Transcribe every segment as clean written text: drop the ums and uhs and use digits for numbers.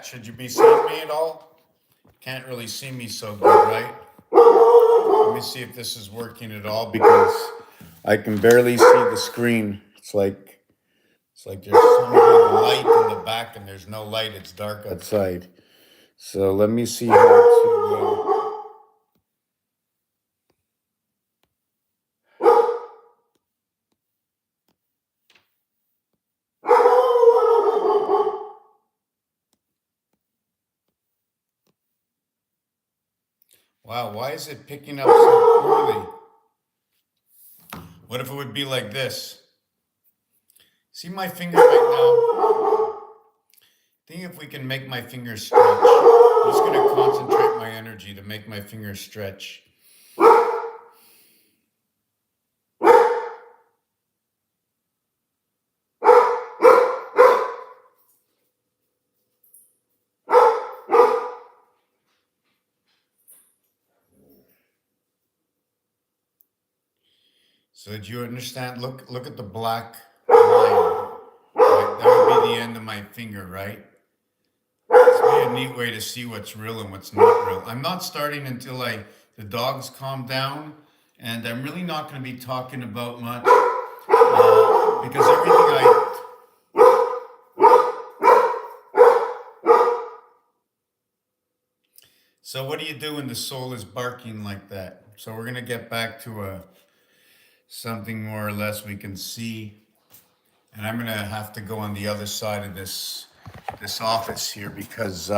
Should you be seeing me at all? Can't really see me so good, right? Let me see if this is working at all because I can barely see the screen. It's like there's some big light in the back and there's no light. It's dark outside. So let me see how to. Wow, why is it picking up so poorly? What if it would be like this? See my finger right now? Think if we can make my fingers stretch. I'm just going to concentrate my energy to make my fingers stretch. So did you understand? Look at the black line. Right? That would be the end of my finger, right? It's really a neat way to see what's real and what's not real. I'm not starting until the dogs calm down, and I'm really not going to be talking about much because everything I. So what do you do when the soul is barking like that? So we're going to get back to something more or less we can see. And I'm gonna have to go on the other side of this office here because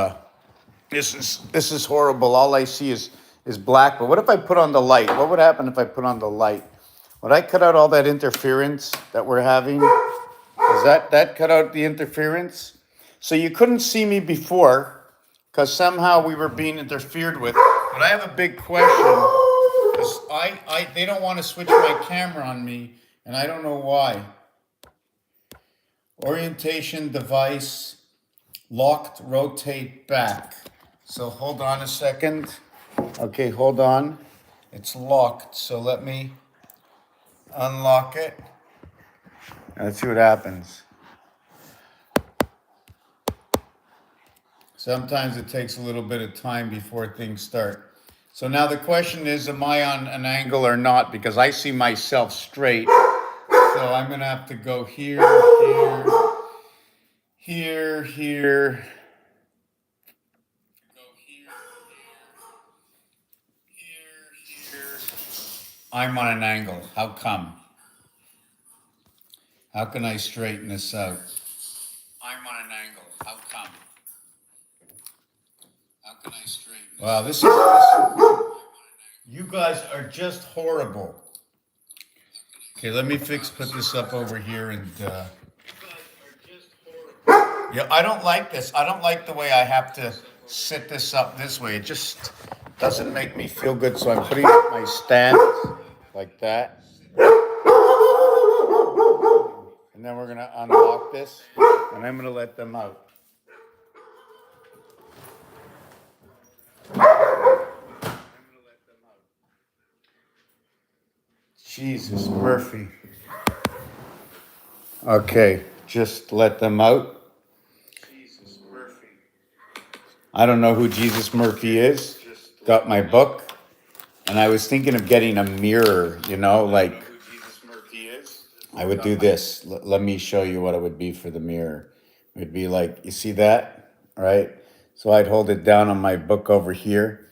this is horrible. All I see is black. But what if I put on the light? What would happen if I put on the light? Would I cut out all that interference that we're having? Does that cut out the interference? So you couldn't see me before because somehow we were being interfered with. But I have a big question because they don't want to switch my camera on me, and I don't know why. Orientation device locked, rotate back. So hold on a second. Okay, hold on. It's locked. So let me unlock it. Let's see what happens. Sometimes it takes a little bit of time before things start. So now the question is, am I on an angle or not? Because I see myself straight. So I'm going to have to go here, here, here. I'm on an angle. How come? How can I straighten this out? I'm on an angle. How come? How can I straighten this out? Wow, you guys are just horrible. Okay, let me put this up over here and yeah, I don't like this. I don't like the way I have to sit this up this way. It just doesn't make me feel good. So I'm putting up my stand like that. And then we're gonna unlock this and I'm gonna let them out. Jesus, Murphy. Okay, just let them out. Jesus Murphy. I don't know who Jesus Murphy is. Got my book. And I was thinking of getting a mirror, like I would do this. Let me show you what it would be for the mirror. It would be like, you see that? Right? So I'd hold it down on my book over here,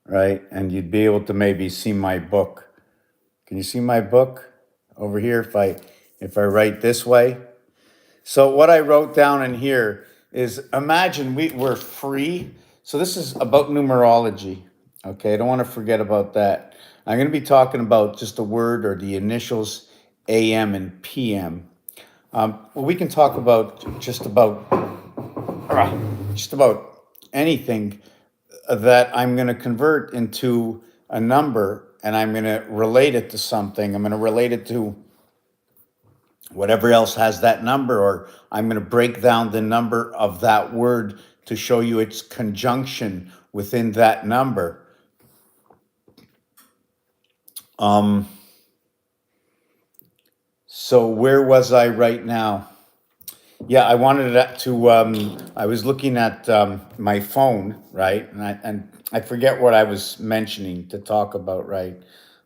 right? And you'd be able to maybe see my book. Can you see my book over here if I write this way? So what I wrote down in here is imagine we're free. So this is about numerology. Okay, I don't want to forget about that. I'm going to be talking about just the word or the initials AM and PM. Well, we can talk about just about anything that I'm going to convert into a number and I'm going to relate it to something. I'm going to relate it to whatever else has that number, or I'm going to break down the number of that word to show you its conjunction within that number. So where was I right now? Yeah, I wanted to. I was looking at my phone, right, and I forget what I was mentioning to talk about, right.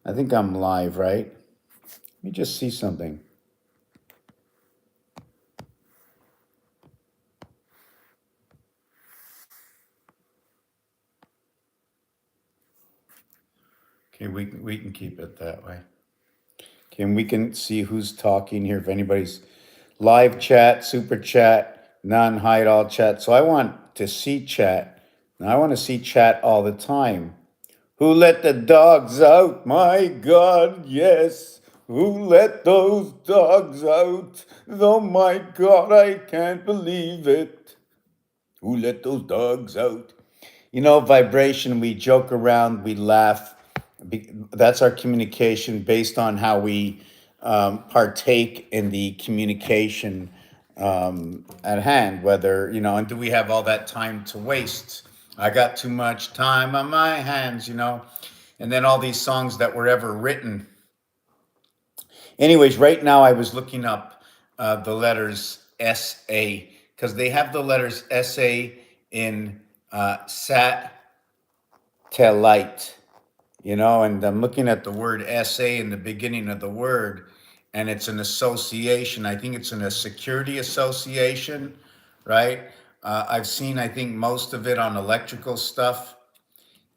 I think I'm live, right. Let me just see something. Okay, we can keep it that way. Okay, and we can see who's talking here. If anybody's live chat, super chat, non hide all chat. So I want to see chat. And I want to see chat all the time. Who let the dogs out? My God, yes. Who let those dogs out? Oh my God, I can't believe it. Who let those dogs out? You know, vibration, we joke around, we laugh. That's our communication based on how we partake in the communication at hand, whether, and do we have all that time to waste? I got too much time on my hands. And then all these songs that were ever written. Anyways, right now I was looking up the letters SA because they have the letters SA in satellite, and I'm looking at the word SA in the beginning of the word, and it's an association. I think it's in a security association, right? I've seen, I think, most of it on electrical stuff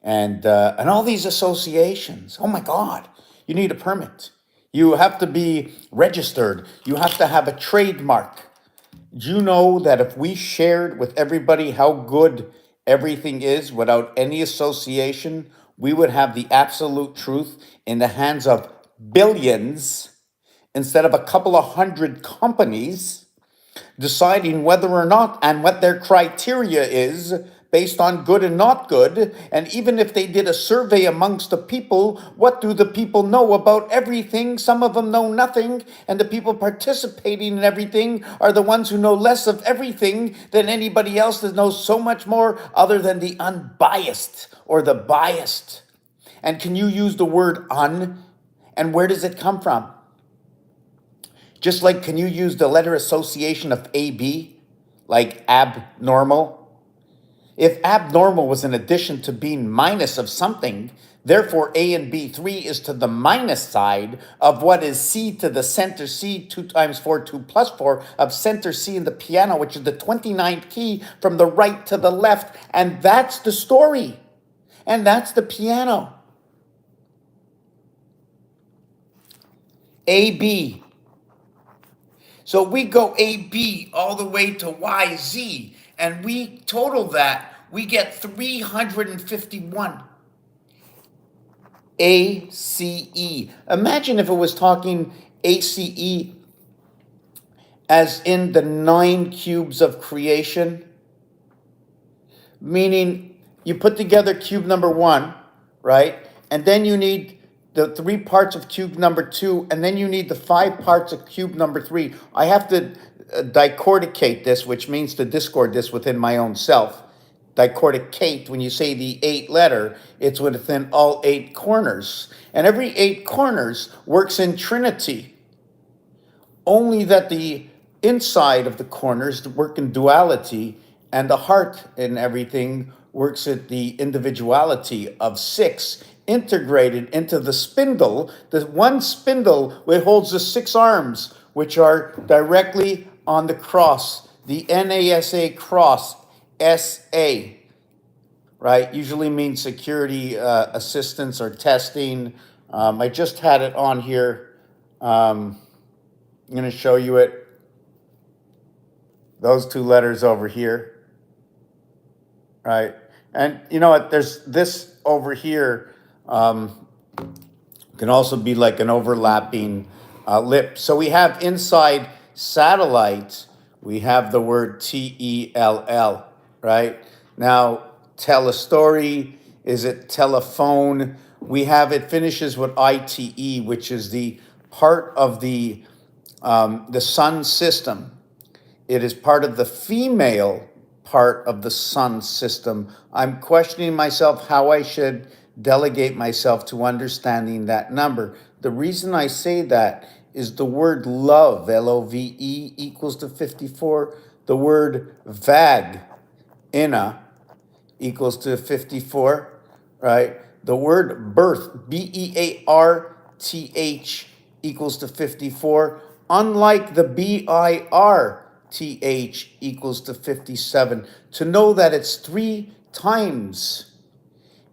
and all these associations. Oh my God, you need a permit. You have to be registered. You have to have a trademark. Do you know that if we shared with everybody how good everything is without any association, we would have the absolute truth in the hands of billions instead of a couple of hundred companies deciding whether or not and what their criteria is based on good and not good. And even if they did a survey amongst the people, what do the people know about everything? Some of them know nothing, and the people participating in everything are the ones who know less of everything than anybody else that knows so much more other than the unbiased or the biased. And can you use the word un? And where does it come from? Just like, can you use the letter association of AB, like abnormal? If abnormal was an addition to being minus of something, therefore A and B3 is to the minus side of what is C to the center C, 2 times 4, 2 plus 4, of center C in the piano, which is the 29th key from the right to the left. And that's the story. And that's the piano. AB. So we go AB all the way to YZ, and we total that, we get 351. ACE. Imagine if it was talking ACE as in the 9 cubes of creation, meaning you put together cube number 1, right? And then you need the 3 parts of cube number 2, and then you need the 5 parts of cube number 3. I have to dicorticate this, which means to discord this within my own self. Dicorticate, when you say the 8 letter, it's within all 8 corners. And every 8 corners works in trinity. Only that the inside of the corners work in duality, and the heart and everything works at the individuality of 6 integrated into the spindle. The one spindle which holds the 6 arms, which are directly on the cross, the NASA cross, SA, right? Usually means security assistance or testing. I just had it on here. I'm going to show you it. Those 2 letters over here, right? And you know what? There's this over here can also be like an overlapping lip. So we have inside satellite, we have the word TELL, right? Now, tell a story, is it telephone? We have, it finishes with ITE, which is the part of the sun system. It is part of the female part of the sun system. I'm questioning myself how I should delegate myself to understanding that number. The reason I say that is the word love, L-O-V-E, equals to 54. The word vag, inna, equals to 54, right? The word birth, B-E-A-R-T-H, equals to 54, unlike the B-I-R-T-H equals to 57. To know that it's 3 times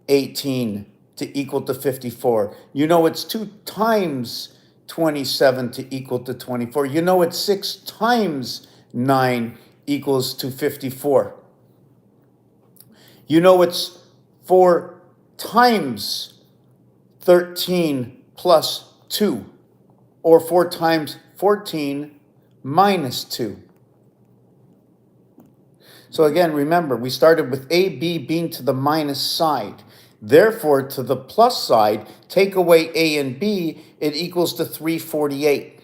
18 to equal to 54. You know it's 2 times 27 to equal to 24. You know it's 6 times 9 equals to 54. You know it's 4 times 13 plus 2, or 4 times 14 minus 2. So again, remember, we started with AB being to the minus side. Therefore, to the plus side, take away A and B, it equals to 348.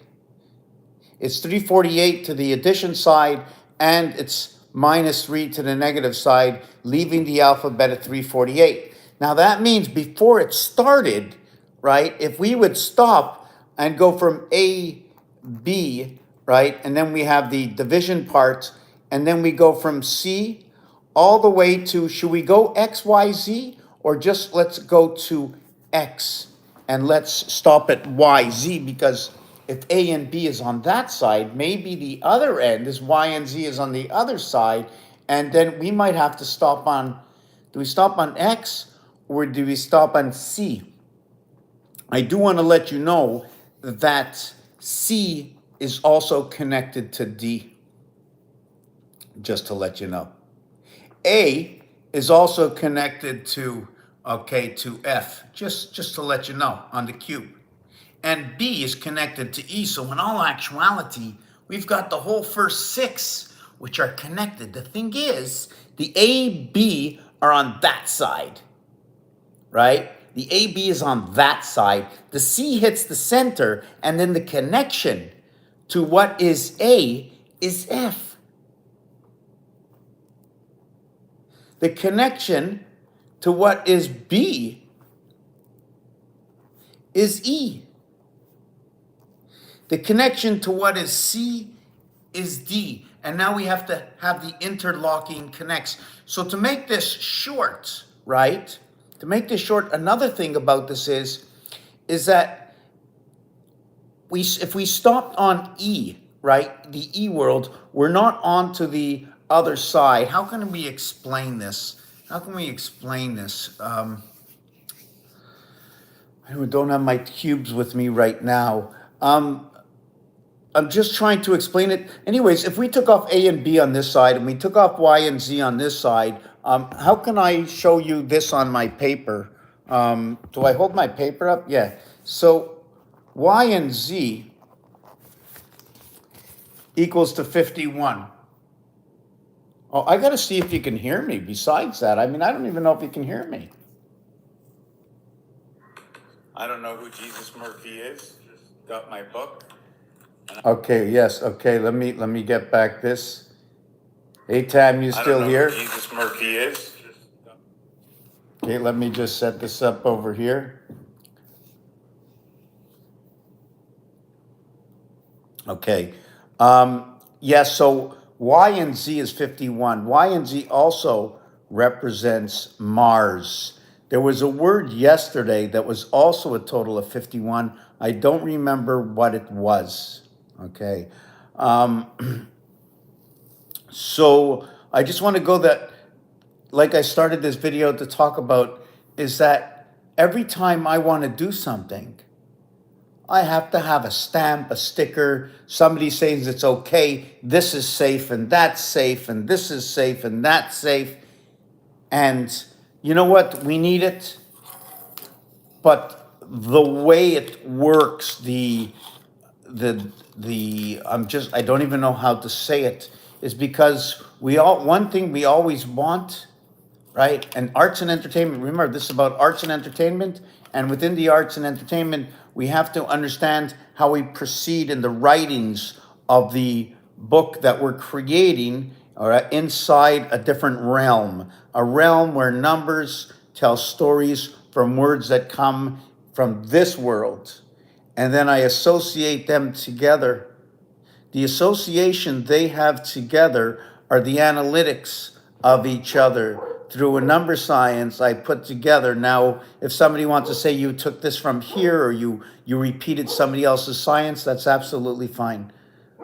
It's 348 to the addition side, and it's minus 3 to the negative side, leaving the alphabet at 348. Now that means before it started, right, if we would stop and go from A, B, right, and then we have the division part, and then we go from C all the way to, should we go X, Y, Z, or just let's go to X and let's stop at Y, Z, because if A and B is on that side, maybe the other end is Y and Z is on the other side, and then we might have to stop on, do we stop on X or do we stop on C? I do want to let you know that C is also connected to D, just to let you know. A is also connected to, okay, to F, just to let you know, on the cube. And B is connected to E, so in all actuality, we've got the whole first 6, which are connected. The thing is, the A, B are on that side, right? The AB is on that side. The C hits the center, and then the connection to what is A is F. The connection to what is B is E. The connection to what is C is D. And now we have to have the interlocking connects. So to make this short, right? To make this short, another thing about this is that if we stopped on E, right, the E world, we're not on to the other side. How can we explain this? How can we explain this? I don't have my cubes with me right now. I'm just trying to explain it. Anyways, if we took off A and B on this side and we took off Y and Z on this side, how can I show you this on my paper? Do I hold my paper up? Yeah. So Y and Z equals to 51. Oh, I got to see if you can hear me besides that. I mean, I don't even know if you can hear me. I don't know who Jesus Murphy is. Got my book. Okay, yes, okay, let me get back this. Hey, Tam, you still here? I don't know who Jesus Murphy is. Okay, let me just set this up over here. Okay, yes, so Y and Z is 51. Y and Z also represents Mars. There was a word yesterday that was also a total of 51. I don't remember what it was. Okay. So I just want to go that, like I started this video to talk about, is that every time I want to do something, I have to have a stamp, a sticker, somebody says it's okay, this is safe and that's safe and this is safe and that's safe. And you know what? We need it. But the way it works, I don't even know how to say it, is because one thing we always want, right? And arts and entertainment, remember this is about arts and entertainment, and within the arts and entertainment, we have to understand how we proceed in the writings of the book that we're creating, all right, inside a different realm, a realm where numbers tell stories from words that come from this world. and then I associate them together. The association they have together are the analytics of each other. Through a number science I put together. Now, if somebody wants to say you took this from here or you repeated somebody else's science, that's absolutely fine.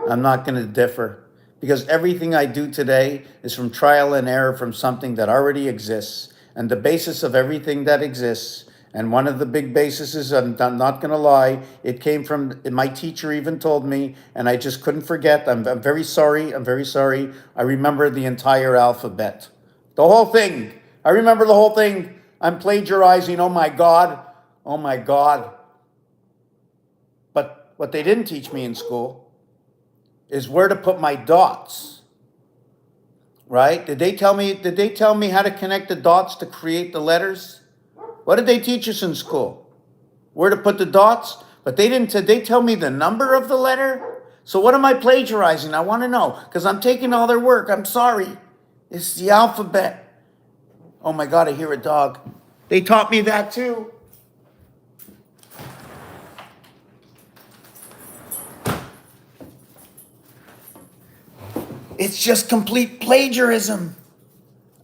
I'm not going to differ, because everything I do today is from trial and error from something that already exists. And the basis of everything that exists, and one of the big bases, I'm not going to lie, it came from, my teacher even told me, and I just couldn't forget. I'm very sorry. I'm very sorry. I remember the entire alphabet. The whole thing. I remember the whole thing. I'm plagiarizing. Oh my God. Oh my God. But what they didn't teach me in school is where to put my dots, right? Did they tell me how to connect the dots to create the letters? What did they teach us in school? Where to put the dots? But they didn't. Did they tell me the number of the letter? So what am I plagiarizing? I want to know, because I'm taking all their work. I'm sorry. It's the alphabet. Oh my God, I hear a dog. They taught me that too. It's just complete plagiarism.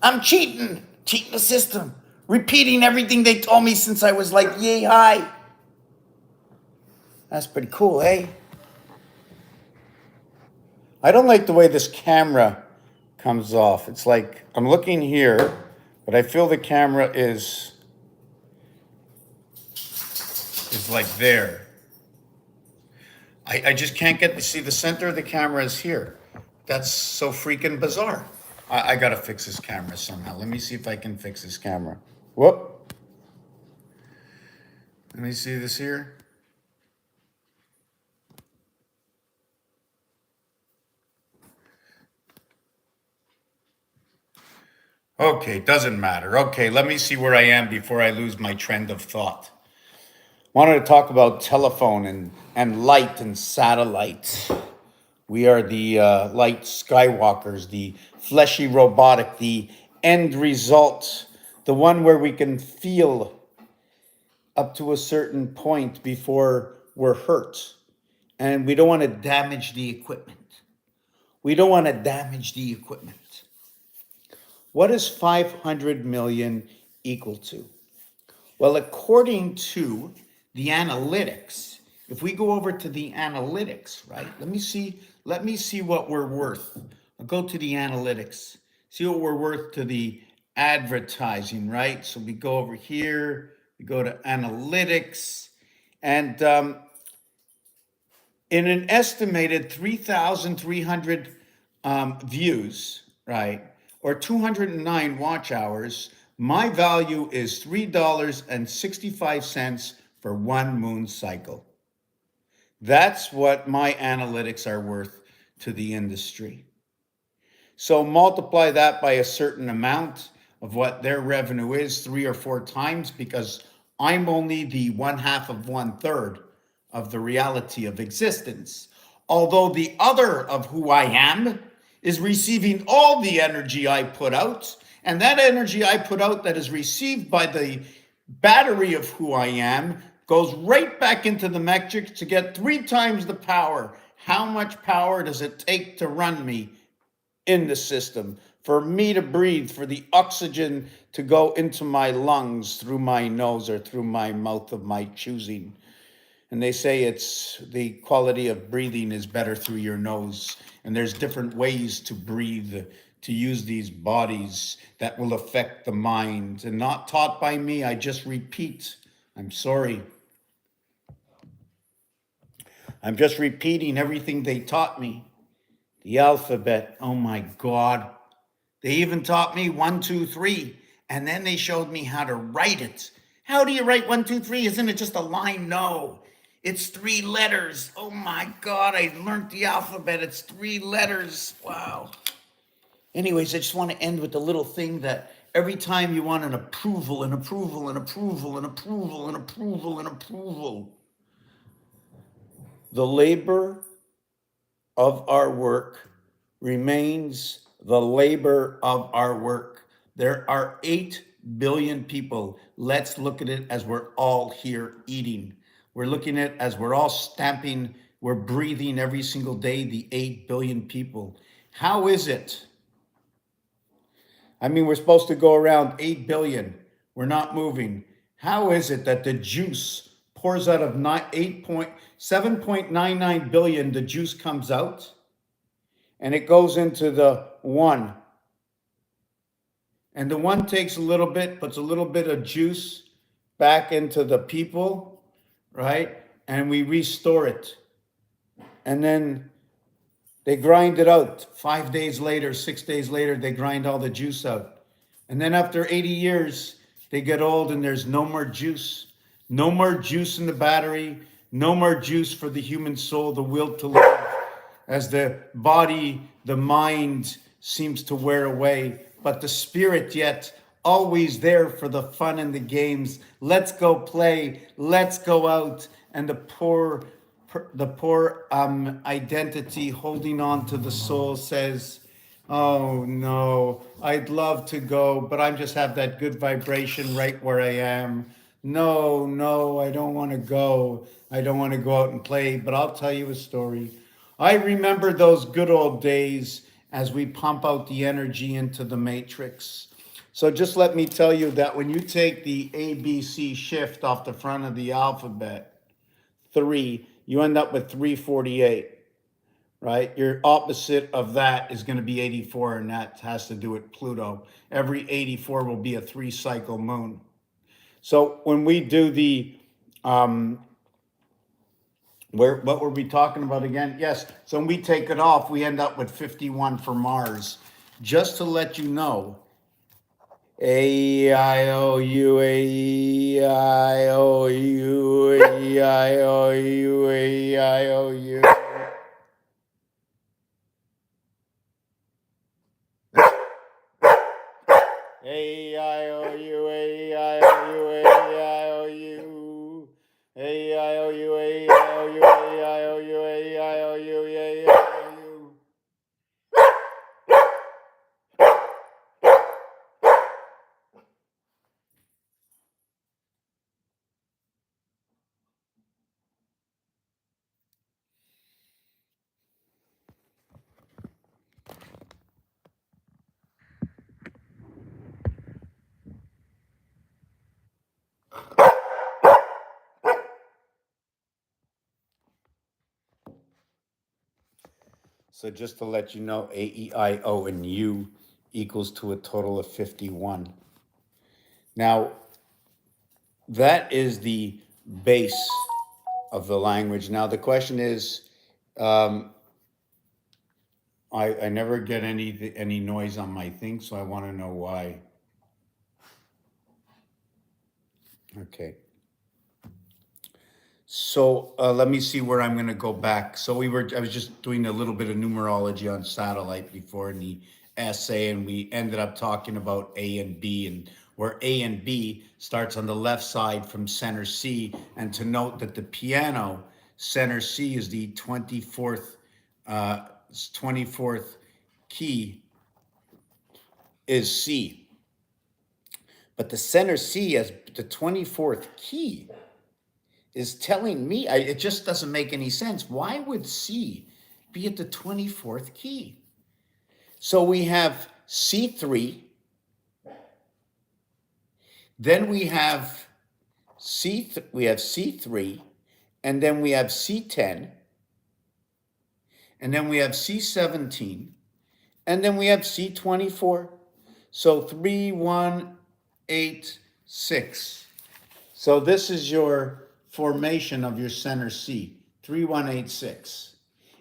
I'm cheating the system, repeating everything they told me since I was like yay high. That's pretty cool, eh? I don't like the way this camera comes off. It's like I'm looking here, but I feel the camera is like there. I just can't get to see the center of the camera is here. That's so freaking bizarre. I gotta fix this camera somehow. Let me see if I can fix this camera. Whoop. Let me see this here. Okay, doesn't matter. Okay, let me see where I am before I lose my trend of thought. Wanted to talk about telephone and light and satellite. We are the light skywalkers, the fleshy robotic, the end result, the one where we can feel up to a certain point before we're hurt. And we don't want to damage the equipment. We don't want to damage the equipment. What is 500 million equal to? Well, according to the analytics, if we go over to the analytics, right? Let me see what we're worth. I'll go to the analytics, see what we're worth to the advertising, right? So we go over here, we go to analytics, and in an estimated 3,300 views, right, or 209 watch hours, my value is $3.65 for one moon cycle. That's what my analytics are worth to the industry. So multiply that by a certain amount of what their revenue is, 3 or 4 times, because I'm only the 1/2 of 1/3 of the reality of existence. Although the other of who I am is receiving all the energy I put out, and that energy I put out that is received by the battery of who I am goes right back into the metric to get 3 times the power. How much power does it take to run me in the system, for me to breathe, for the oxygen to go into my lungs through my nose or through my mouth of my choosing? And they say it's the quality of breathing is better through your nose. And there's different ways to breathe, to use these bodies that will affect the mind. And not taught by me, I just repeat. I'm sorry. I'm just repeating everything they taught me. The alphabet, oh my God. They even taught me 1, 2, 3. And then they showed me how to write it. How do you write 1, 2, 3? Isn't it just a line? No. It's 3 letters. Oh my God, I learned the alphabet. It's 3 letters. Wow. Anyways, I just want to end with the little thing that every time you want an approval, an approval, an approval, an approval, an approval, an approval, the labor of our work remains the labor of our work. There are 8 billion people. Let's look at it as we're all here eating. we're looking at, as we're all stamping, we're breathing every single day, the 8 billion people. How is it? I mean, we're supposed to go around 8 billion. We're not moving. How is it that the juice pours out of 7.99 billion, the juice comes out and it goes into the one. And the one takes a little bit, puts a little bit of juice back into the people, right? And we restore it. And then they grind it out. 5 days later, 6 days later, they grind all the juice out. And then after 80 years, they get old and there's no more juice. No more juice in the battery. No more juice for the human soul, the will to live. As the body, the mind seems to wear away, but the spirit yet always there for the fun and the games. Let's go play. Let's go out. And the poor identity holding on to the soul says, oh no, I'd love to go, but I just have that good vibration right where I am. No, I don't want to go. I don't want to go out and play, but I'll tell you a story. I remember those good old days as we pump out the energy into the matrix. So just let me tell you that when you take the ABC shift off the front of the alphabet, 3, you end up with 348, right? Your opposite of that is going to be 84, and that has to do with Pluto. Every 84 will be a 3-cycle moon. So when we do the, what were we talking about again? Yes, so when we take it off, we end up with 51 for Mars. Just to let you know, A-E-I-O-U, A-E-I-O-U, A-E-I-O-U, A-E-I-O-U. A-E-I-O-U, A-E-I-O-U, A-E-I-O-U. A-E-I-O-U, A-E-I-O-U, A-E-I-O-U, A-E-I-O-U, A-E-I-O-U. So just to let you know, A-E-I-O and U equals to a total of 51. Now, that is the base of the language. Now, the question is, I never get any noise on my thing, so I want to know why. Okay. So let me see where I'm going to go back. So I was just doing a little bit of numerology on satellite before in the essay, and we ended up talking about A and B, and where A and B starts on the left side from center C, and to note that the piano center C is the 24th key is C, but the center C as the 24th key is telling me, it just doesn't make any sense. Why would C be at the 24th key? So we have C3, then we have C3, and then we have C10, and then we have C17, and then we have C24. So 3, 1, 8, 6. So this is your formation of your center C, 3186.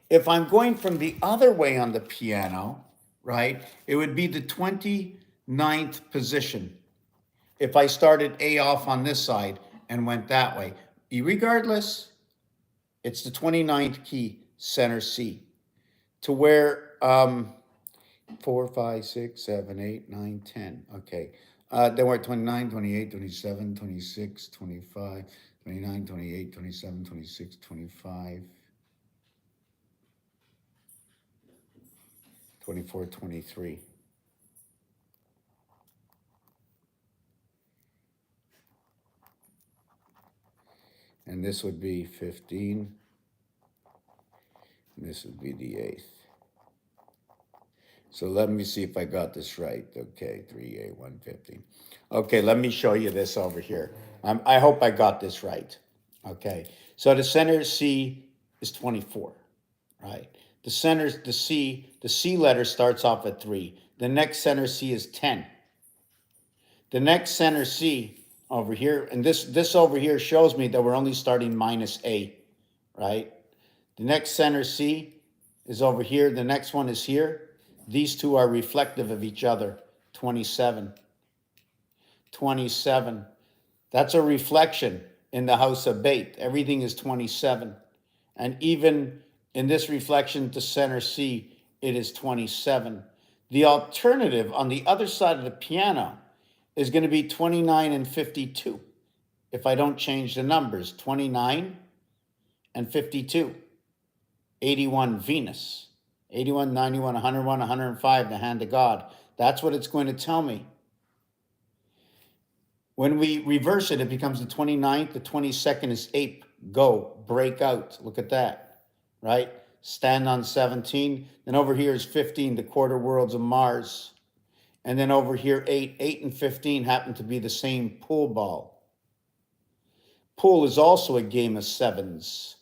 If I'm going from the other way on the piano, right, it would be the 29th position. If I started A off on this side and went that way, regardless, it's the 29th key, center C, to where 4, 5, 6, 7, 8, 9, 10. Okay. Then we're at 29, 28, 27, 26, 25, 29, 28, 27, 26, 25, 24, 23. And this would be 15. And this would be the 8th. So let me see if I got this right. Okay, 3A, 115. Okay, let me show you this over here. I hope I got this right. Okay, so the center C is 24, right? The C letter starts off at 3. The next center C is 10. The next center C over here, and this over here shows me that we're only starting minus A, right? The next center C is over here. The next one is here. These two are reflective of each other. 27. 27. That's a reflection in the house of Bait. Everything is 27. And even in this reflection to center C, it is 27. The alternative on the other side of the piano is going to be 29 and 52. If I don't change the numbers, 29 and 52. 81 Venus. 81, 91, 101, 105, the hand of God. That's what it's going to tell me. When we reverse it, it becomes the 29th. The 22nd is ape, go, break out. Look at that, right? Stand on 17. Then over here is 15, the quarter worlds of Mars. And then over here, 8 and 15 happen to be the same pool ball. Pool is also a game of sevens.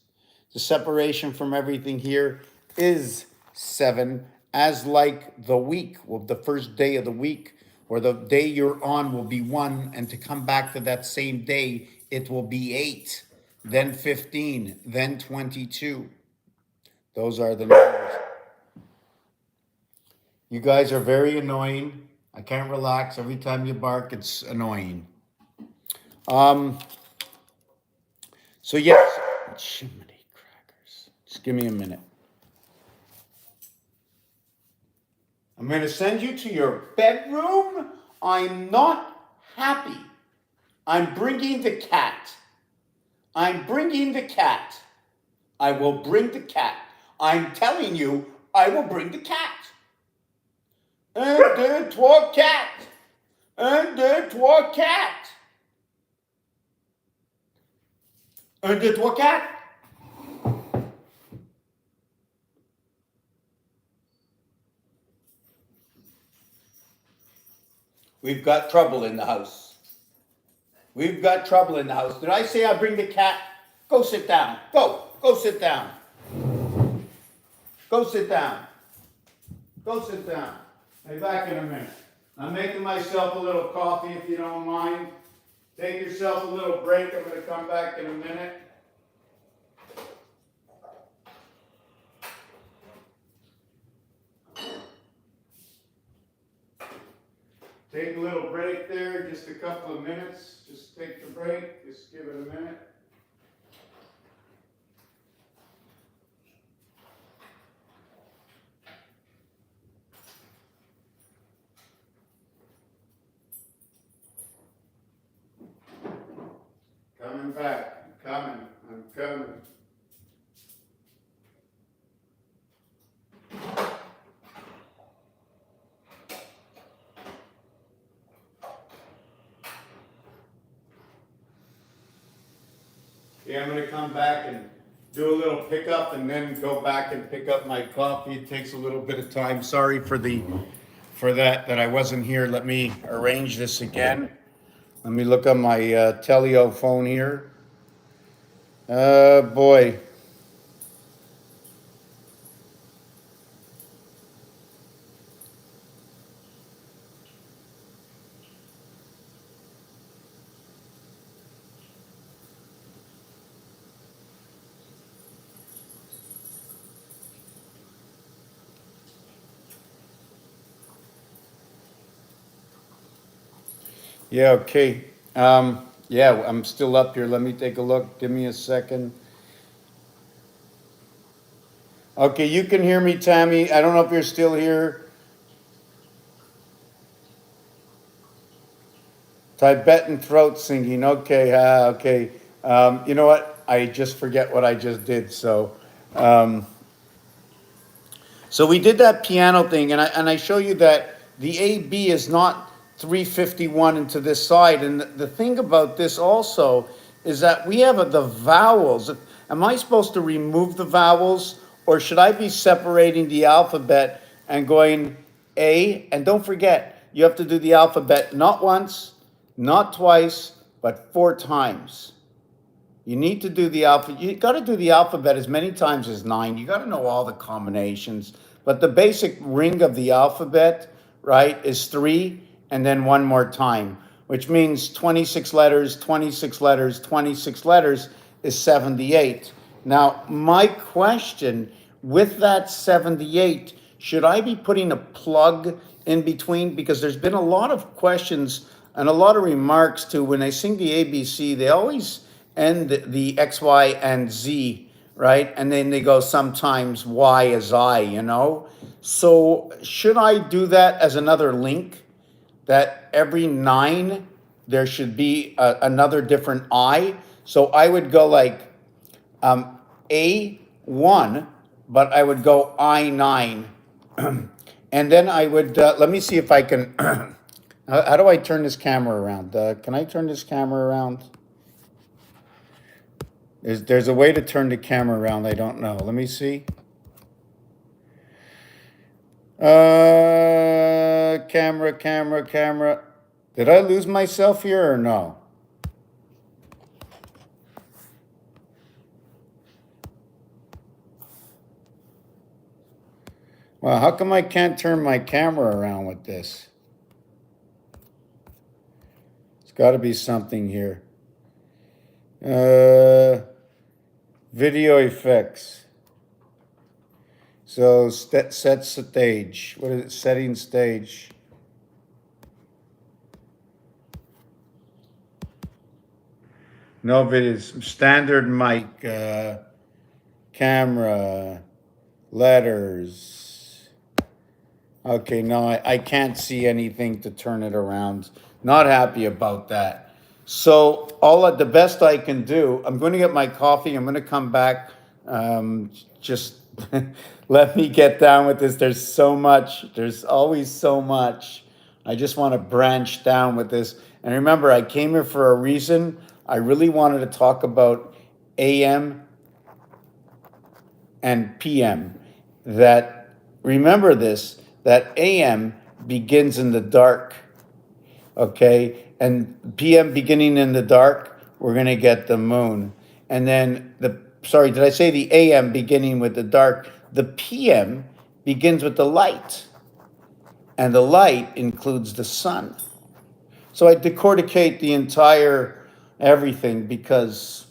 The separation from everything here is 7, as like the week, well, the first day of the week, or the day you're on will be 1, and to come back to that same day, it will be 8, then 15, then 22. Those are the numbers. You guys are very annoying. I can't relax. Every time you bark, it's annoying. So yes, Jiminy crackers. Just give me a minute. I'm going to send you to your bedroom. I'm not happy. I'm bringing the cat. I'm bringing the cat. I will bring the cat. I'm telling you, I will bring the cat. Un, deux, trois, quatre. Un, deux, trois, quatre. Un, deux, trois, quatre. We've got trouble in the house. We've got trouble in the house. Did I say I'll bring the cat? Go sit down. Go sit down. Go sit down. Go sit down. I'll be back in a minute. I'm making myself a little coffee if you don't mind. Take yourself a little break. I'm going to come back in a minute. Take a little break there, just a couple of minutes. Just take the break, just give it a minute. Coming back, I'm coming. Yeah, I'm going to come back and do a little pickup and then go back and pick up my coffee. It takes a little bit of time. Sorry for that I wasn't here. Let me arrange this again. Let me look on my Teleo phone here. Boy. Yeah, okay. Yeah, I'm still up here. Let me take a look. Give me a second. Okay, you can hear me, Tammy. I don't know if you're still here. Tibetan throat singing. Okay, okay. You know what? I just forget what I just did. So we did that piano thing, and I show you that the AB is not 351 into this side. And the thing about this also is that we have the vowels. Am I supposed to remove the vowels, or should I be separating the alphabet and going A? And don't forget, you have to do the alphabet not once, not twice, but 4 times. You need to do the alphabet. You got to do the alphabet as many times as 9. You got to know all the combinations. But the basic ring of the alphabet, right, is 3 and then one more time, which means 26 letters, 26 letters, 26 letters is 78. Now, my question with that 78, should I be putting a plug in between? Because there's been a lot of questions and a lot of remarks to when they sing the ABC, they always end the X, Y, and Z, right? And then they go sometimes Y as I, you know? So should I do that as another link? That every 9 there should be another different I. So I would go like A1, but I would go I9. And then I would, let me see if I can, how do I turn this camera around? Can I turn this camera around? There's a way to turn the camera around, I don't know. Let me see. Camera. Did I lose myself here or no? Well, how come I can't turn my camera around with this? It's got to be something here. Video effects. So set stage. What is it? Setting stage. No videos. Standard mic. Camera. Letters. Okay, no, I can't see anything to turn it around. Not happy about that. So the best I can do, I'm going to get my coffee. I'm going to come back. Just let me get down with this. There's so much. There's always so much. I just want to branch down with this. And remember, I came here for a reason. I really wanted to talk about AM and PM. That, remember this, that AM begins in the dark, okay? And PM beginning in the dark, we're gonna get the moon. And then sorry, did I say the AM beginning with the dark? The PM begins with the light. And the light includes the sun. So I decorticate the entire everything because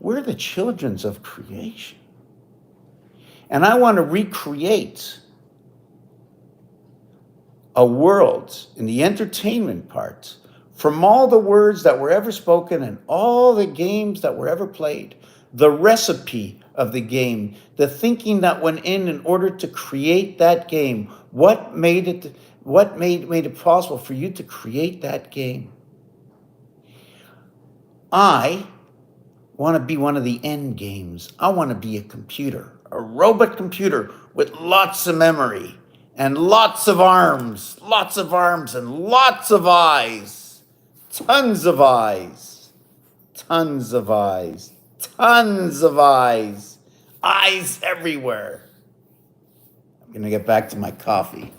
we're the children of creation. And I want to recreate a world in the entertainment part from all the words that were ever spoken and all the games that were ever played, the recipe of the game, the thinking that went in order to create that game. What made it possible for you to create that game? I want to be one of the end games. I want to be a computer, a robot computer with lots of memory and lots of arms and lots of eyes, tons of eyes, tons of eyes, tons of eyes, eyes everywhere. I'm going to get back to my coffee.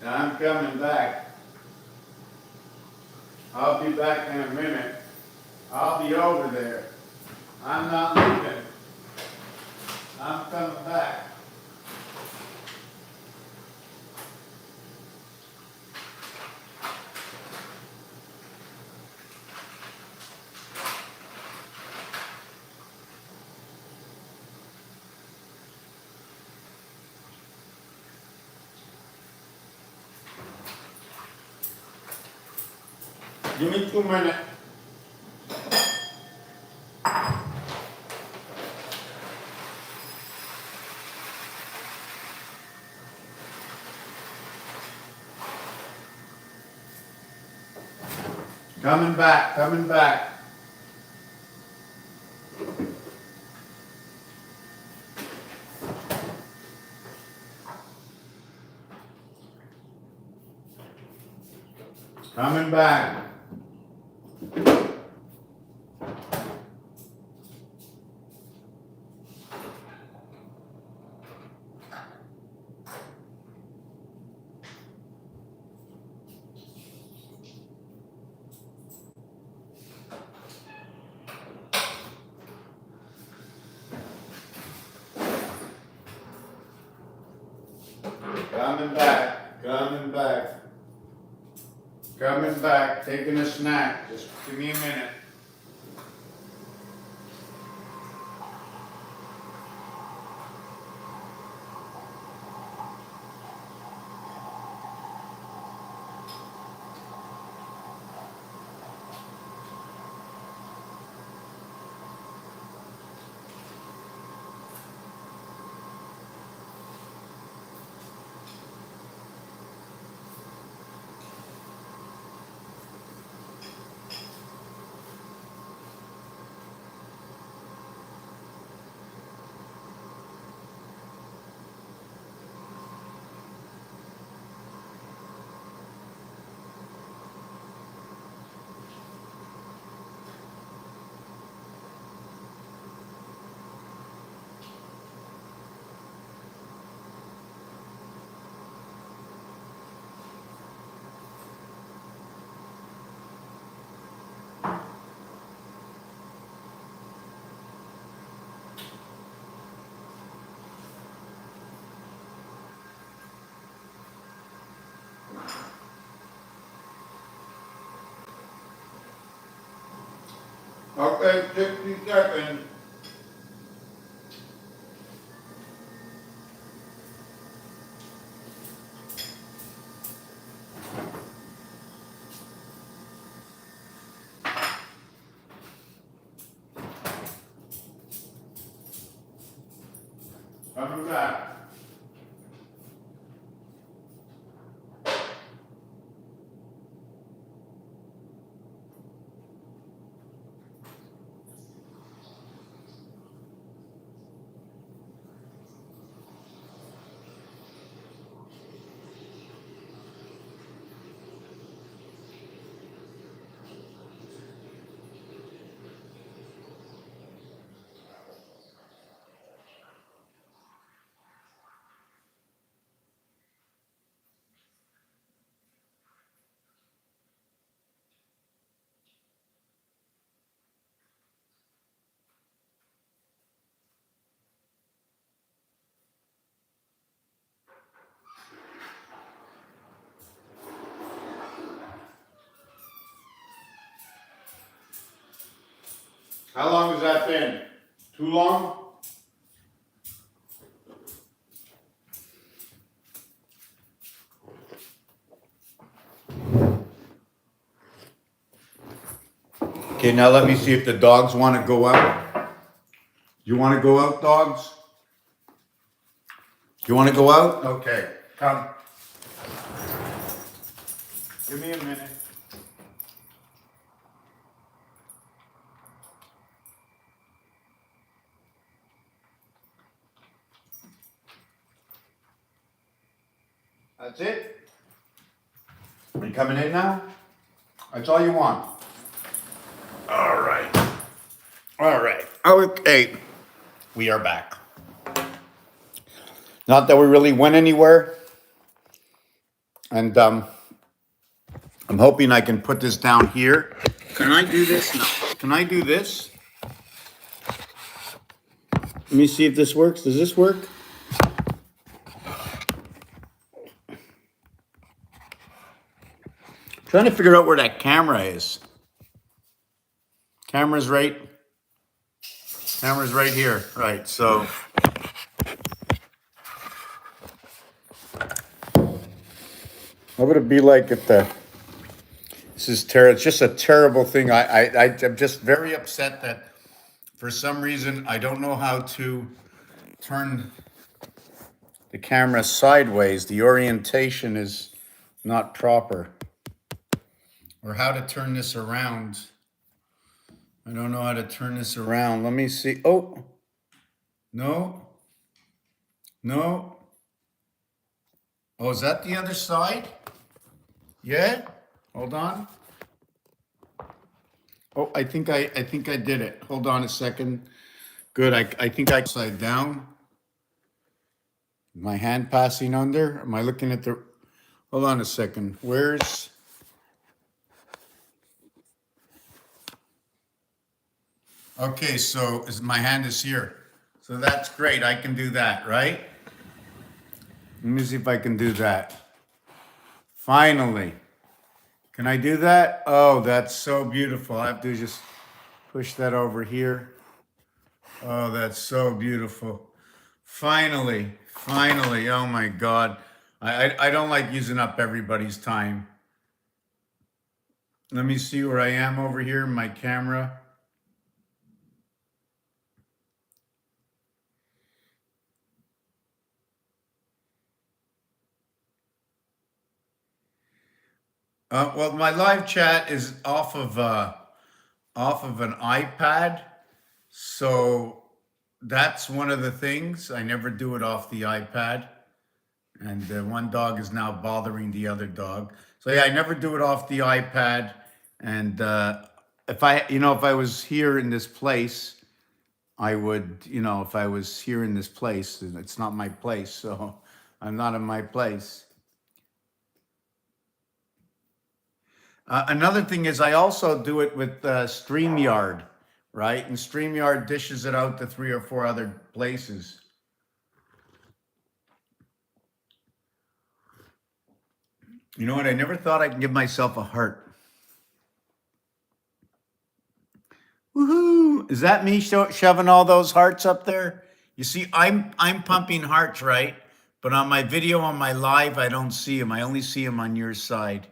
I'm coming back. I'll be back in a minute. I'll be over there. I'm not leaving. I'm coming back. Give me 2 minutes. Coming back, coming back. Coming back. Coming back, coming back. Coming back, taking a snack. Just give me a minute. Okay, 60 seconds. Coming back. How long has that been? Too long? Okay, now let me see if the dogs want to go out. You want to go out, dogs? You want to go out? Okay, come. Give me a minute. That's it? Are you coming in now? That's all you want. All right. All right. Okay. We are back. Not that we really went anywhere. And I'm hoping I can put this down here. Can I do this? No. Can I do this? Let me see if this works. Does this work? Trying to figure out where that camera is. Camera's right here. Right, so. What would it be like if the This is terrible. It's just a terrible thing. I'm just very upset that for some reason I don't know how to turn the camera sideways. The orientation is not proper. Or how to turn this around. I don't know how to turn this around. Let me see. Oh, no, no. Oh, is that the other side? Yeah. Hold on. Oh, I think I did it. Hold on a second. Good. I think I upside down. My hand passing under. Am I looking at the? Hold on a second. Where's? Okay, so my hand is here. So that's great. I can do that, right? Let me see if I can do that. Finally. Can I do that? Oh, that's so beautiful. I have to just push that over here. Oh, that's so beautiful. Finally, finally. Oh my God. I don't like using up everybody's time. Let me see where I am over here in my camera. Well, my live chat is off of an iPad, so that's one of the things. I never do it off the iPad, and one dog is now bothering the other dog. So yeah, I never do it off the iPad. And if I was here in this place, I would, if I was here in this place, and it's not my place, so I'm not in my place. Another thing is I also do it with StreamYard, right? And StreamYard dishes it out to 3 or 4 other places. You know what? I never thought I could give myself a heart. Woohoo! Is that me shoving all those hearts up there? You see, I'm pumping hearts, right? But on my video, on my live, I don't see them. I only see them on your side.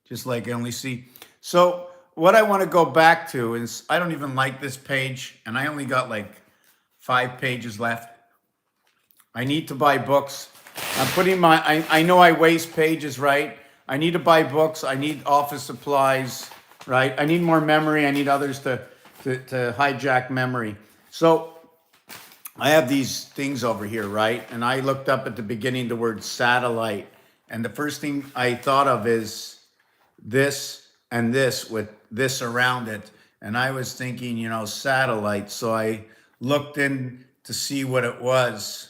Just like I only see. So what I want to go back to is I don't even like this page, and I only got like 5 pages left. I need to buy books. I'm putting I know I waste pages, right? I need to buy books. I need office supplies, right? I need more memory. I need others to hijack memory. So I have these things over here, right? And I looked up at the beginning the word satellite. And the first thing I thought of is this and this with this around it. And I was thinking, satellite. So I looked in to see what it was.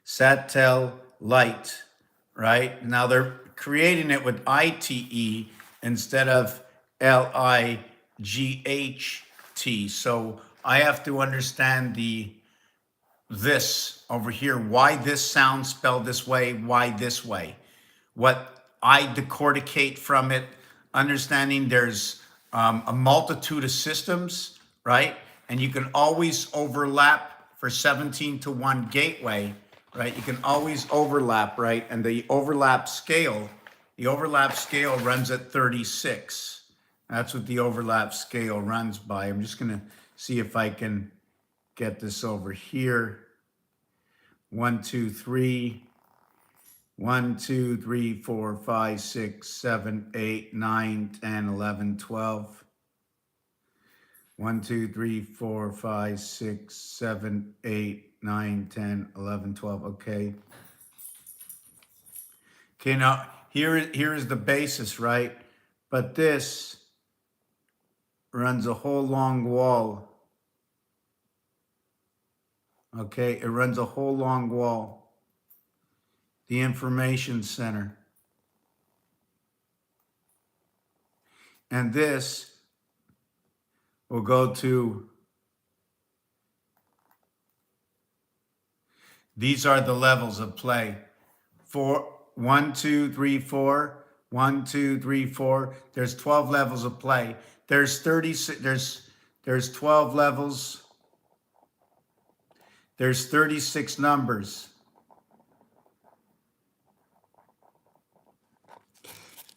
Satel light, right? Now they're creating it with ITE instead of LIGHT. So I have to understand this over here, why this sound spelled this way, why this way. What I decorticate from it, understanding there's a multitude of systems, right? And you can always overlap for 17-to-1 gateway, right? You can always overlap, right? And the overlap scale runs at 36. That's what the overlap scale runs by. I'm just gonna see if I can get this over here. 1, 2, 3. 1, 2, 3, 4, 5, 6, 7, 8, 9, 10, 11, 12. 1, 2, 3, 4, 5, 6, 7, 8, 9, 10, 11, 12. Okay. Okay, now here is the basis, right? But this runs a whole long wall. Okay, it runs a whole long wall. The information center. And this will go to, these are the levels of play. 1, 2, 3, 4. 1, 2, 3, 4. There's 12 levels of play. There's 36. There's 12 levels. There's 36 numbers.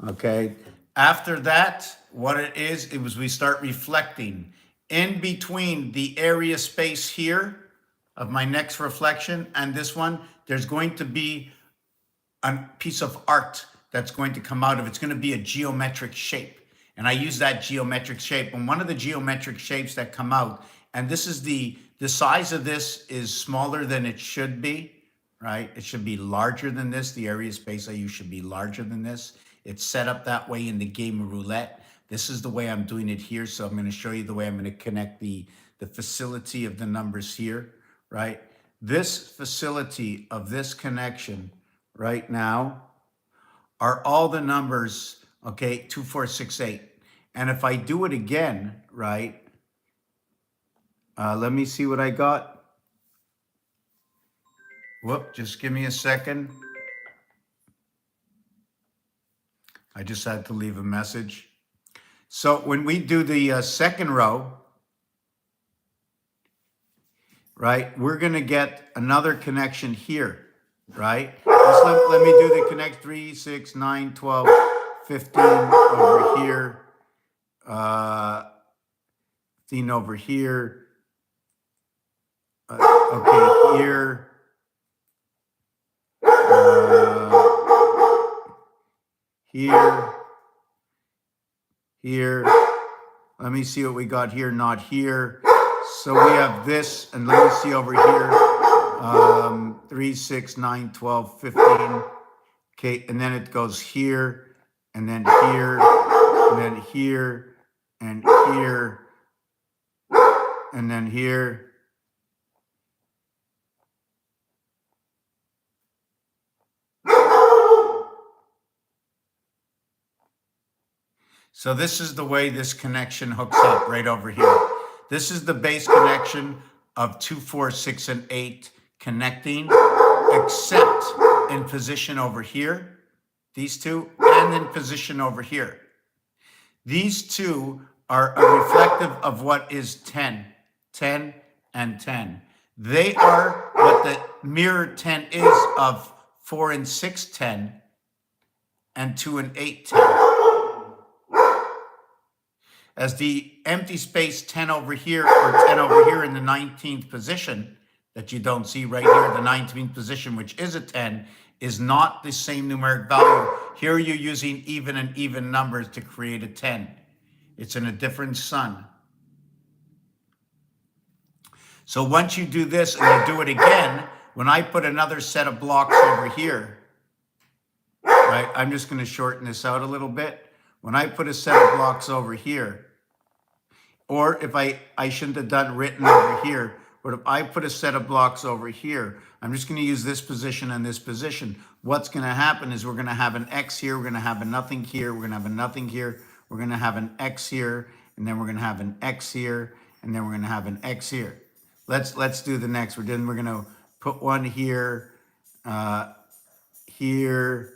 Okay. After that, what it was we start reflecting. In between the area space here of my next reflection and this one, there's going to be a piece of art that's going to come out of it. It's going to be a geometric shape. And I use that geometric shape. And one of the geometric shapes that come out, and this is the size of this is smaller than it should be, right? It should be larger than this. The area space I use should be larger than this. It's set up that way in the game of roulette. This is the way I'm doing it here. So I'm going to show you the way I'm going to connect the facility of the numbers here, right? This facility of this connection right now are all the numbers, okay, 2, 4, 6, 8. And if I do it again, right, let me see what I got. Whoop, just give me a second. I just had to leave a message. So when we do the second row, right, we're going to get another connection here, right? Just let me do the connect 3, 6, 9, 12, 15 over here. 15 over here. Okay, here. Here. Here. Let me see what we got here, not here. So we have this, and let me see over here. 3, 6, 9, 12, 15. Okay, and then it goes here, and then here, and then here, and here, and then here. So this is the way this connection hooks up right over here. This is the base connection of 2, 4, 6, and 8 connecting, except in position over here, these two, and in position over here. These two are reflective of what is 10, 10, and 10. They are what the mirror 10 is of 4 and 6, 10, and 2 and 8, 10. As the empty space 10 over here or 10 over here in the 19th position that you don't see right here, the 19th position, which is a 10, is not the same numeric value. Here you're using even and even numbers to create a 10. It's in a different sun. So once you do this and you do it again, when I put another set of blocks over here, right, I'm just going to shorten this out a little bit. When I put a set of blocks over here, or if I shouldn't have done written over here, but if I put a set of blocks over here, I'm just going to use this position and this position. What's going to happen is we're going to have an X here, we're going to have a nothing here, we're going to have a nothing here, we're going to have an X here, and then we're going to have an X here, and then we're going to have an X here. Let's do the next. We're going to put one here, here,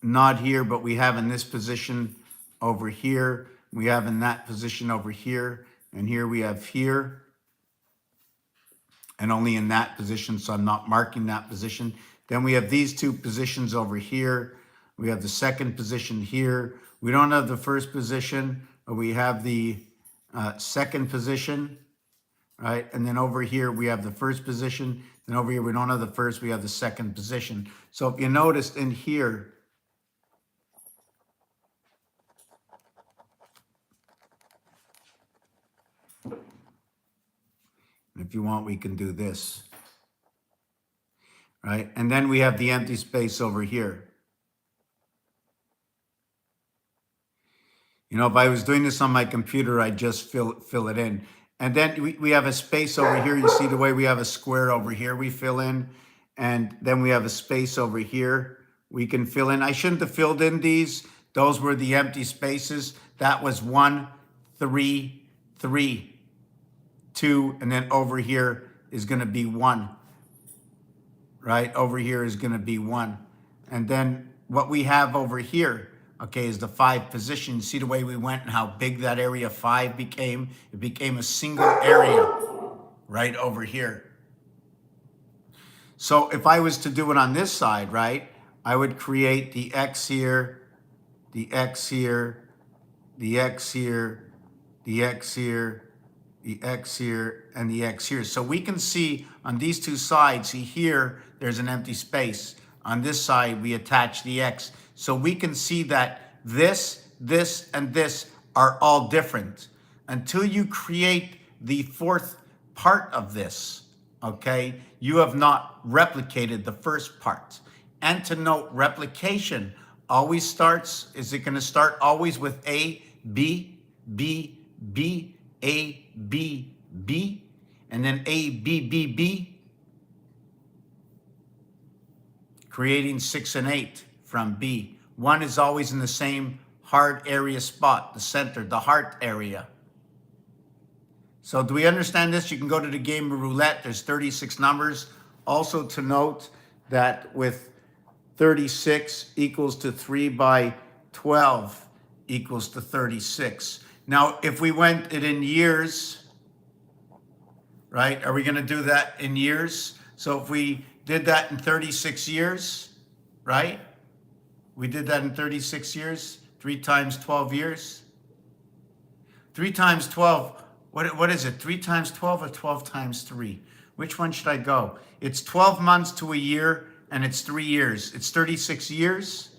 not here, but we have in this position over here. We have in that position over here. And here we have here. And only in that position, so I'm not marking that position. Then we have these two positions over here. We have the second position here. We don't have the first position, but we have the second position, right? And then over here, we have the first position. Then over here, we don't have the first, we have the second position. So if you noticed in here, if you want, we can do this, right? And then we have the empty space over here. You know, if I was doing this on my computer, I'd just fill it in. And then we have a space over here. You see the way we have a square over here we fill in. And then we have a space over here we can fill in. I shouldn't have filled in these. Those were the empty spaces. That was 1, 3, 3. 2, and then over here is going to be 1, right? Over here is going to be 1. And then what we have over here, okay, is the 5 position. You see the way we went and how big that area 5 became? It became a single area right over here. So if I was to do it on this side, right, I would create the X here, the X here, the X here, the X here, the X here, and the X here. So we can see on these two sides, see here, there's an empty space. On this side, we attach the X. So we can see that this, and this are all different. Until you create the fourth part of this, okay, you have not replicated the first part. And to note, replication always starts, is it going to start always with A, B, B, B, A, B, B, and then A, B, B, B, creating 6 and 8 from B. 1 is always in the same hard area spot, the center, the heart area. So do we understand this? You can go to the game of roulette. There's 36 numbers. Also to note that with 36 equals to 3 by 12 equals to 36. Now, if we went it in years, right? Are we going to do that in years? So if we did that in 36 years, right? We did that in 36 years, 3 times 12 years. 3 times 12, what is it? 3 times 12 or 12 times 3? Which one should I go? It's 12 months to a year, and it's 3 years. It's 36 years,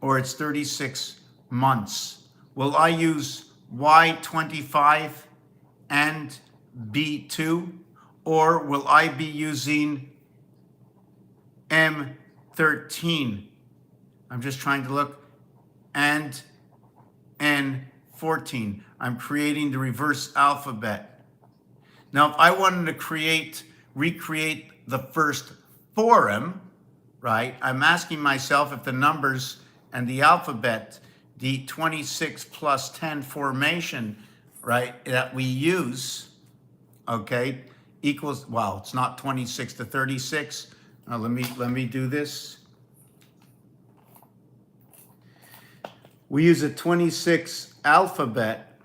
or it's 36 months. Will I use Y25 and B2, or will I be using M13? I'm just trying to look, and N14. I'm creating the reverse alphabet. Now, if I wanted to recreate the first forum, right, I'm asking myself if the numbers and the alphabet, the 26 plus 10 formation, right, that we use, okay, equals, well, it's not 26 to 36. Let me do this. We use a 26 alphabet,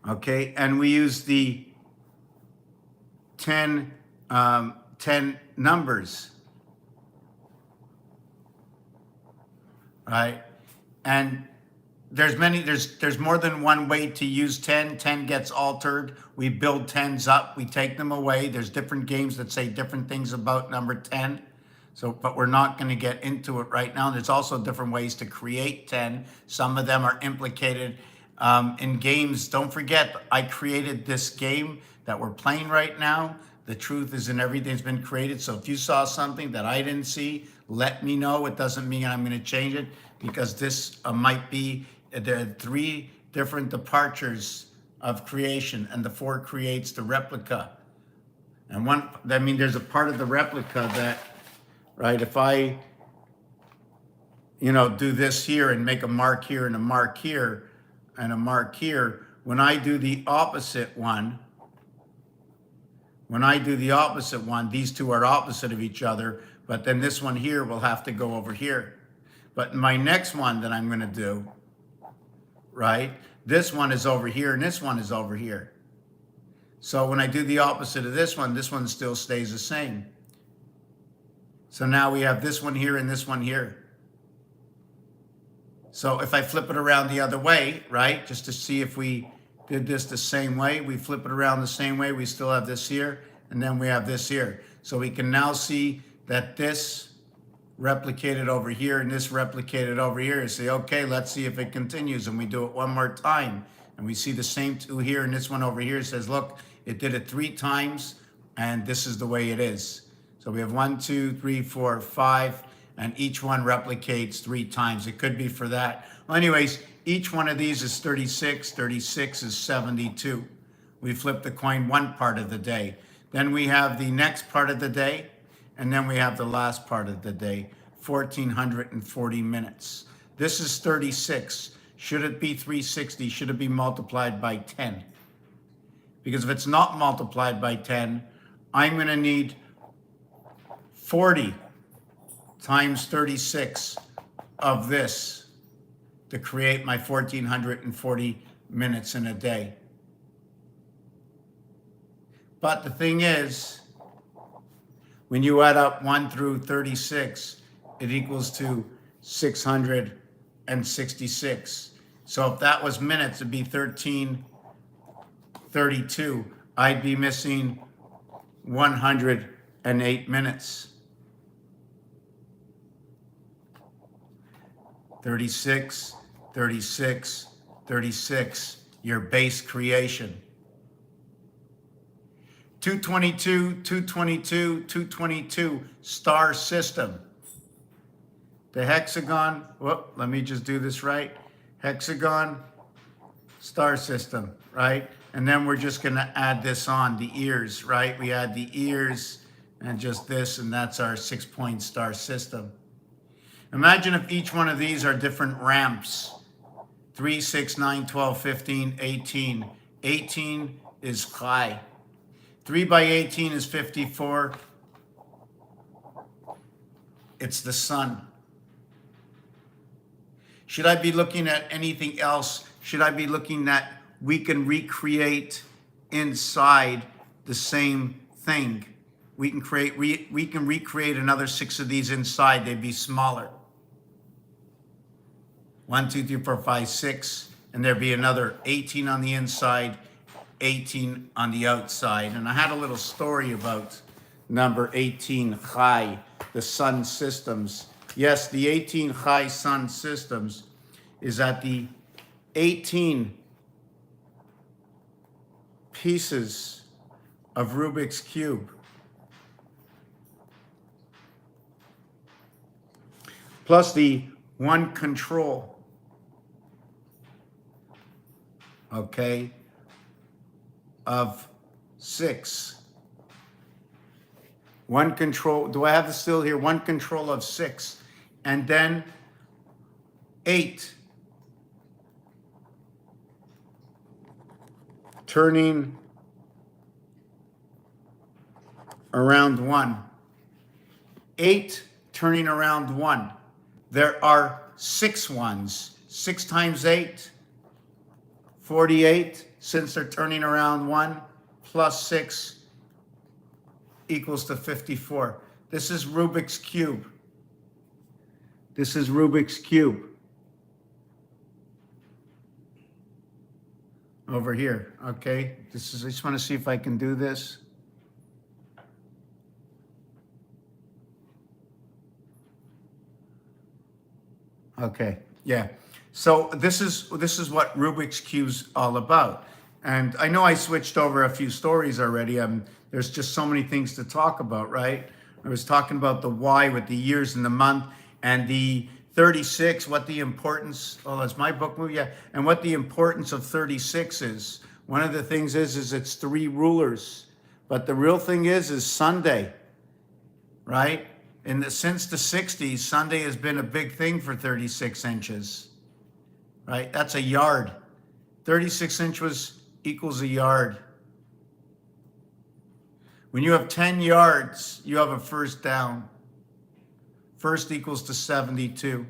okay, and we use the 10 numbers, right? And there's more than one way to use 10. 10 gets altered. We build 10s up, we take them away. There's different games that say different things about number 10. So, but we're not going to get into it right now. There's also different ways to create 10. Some of them are implicated in games. Don't forget, I created this game that we're playing right now. The truth is in everything that's been created. So if you saw something that I didn't see, let me know. It doesn't mean I'm going to change it, because this might be, there are 3 different departures of creation, and the 4 creates the replica. And one, I mean, there's a part of the replica that, right, if I, do this here and make a mark here and a mark here and a mark here, when I do the opposite one, these two are opposite of each other, but then this one here will have to go over here. But my next one that I'm going to do, right, this one is over here and this one is over here. So when I do the opposite of this one still stays the same. So now we have this one here and this one here. So if I flip it around the other way, right, just to see if we did this the same way, we flip it around the same way, we still have this here, and then we have this here. So we can now see that this replicated over here and this replicated over here. You say, okay, let's see if it continues, and we do it one more time. And we see the same 2 here, and this one over here says, look, it did it 3 times, and this is the way it is. So we have 1, 2, 3, 4, 5, and each one replicates 3 times. It could be for that. Well, anyways, each one of these is 36. 36 is 72. We flip the coin one part of the day. Then we have the next part of the day, and then we have the last part of the day, 1,440 minutes. This is 36. Should it be 360? Should it be multiplied by 10? Because if it's not multiplied by 10, I'm going to need 40 times 36 of this to create my 1,440 minutes in a day. But the thing is, When you add up 1 through 36, it equals to 666. So if that was minutes, it'd be 1332. I'd be missing 108 minutes. 36, 36, 36, your base creation. 222, 222, 222, star system. The hexagon, whoop, let me just do this right. Hexagon, star system, right? And then we're just gonna add this on, the ears, right? We add the ears and just this, and that's our 6-point star system. Imagine if each one of these are different ramps. 3, 6, 9, 12, 15, 18. 18 is high. 3 by 18 is 54. It's the sun. Should I be looking at anything else? Should I be looking at we can recreate inside the same thing? We can recreate another 6 of these inside. They'd be smaller. 1, 2, 3, 4, 5, 6, and there'd be another 18 on the inside, 18 on the outside. And I had a little story about number 18 high, the sun systems. Yes, the 18 high sun systems is that the 18 pieces of Rubik's Cube plus the one control, okay, of 6. One control, do I have the still here? One control of 6. And then 8 turning around 1. 8 turning around 1. There are 6 ones. 6 times 8, 48, since they're turning around 1, plus 6 equals to 54. This is Rubik's Cube. This is Rubik's Cube. Over here, okay? I just want to see if I can do this. Okay, yeah. So this is what Rubik's Cube's all about. And I know I switched over a few stories already. There's just so many things to talk about, right? I was talking about the why with the years and the month, and the 36, what the importance, oh, that's my book movie, yeah, and what the importance of 36 is. One of the things is it's 3 rulers, but the real thing is Sunday, right? Since the 60s, Sunday has been a big thing for 36 inches, right? That's a yard. 36 inches equals a yard. When you have 10 yards, you have a first down. First equals to 72.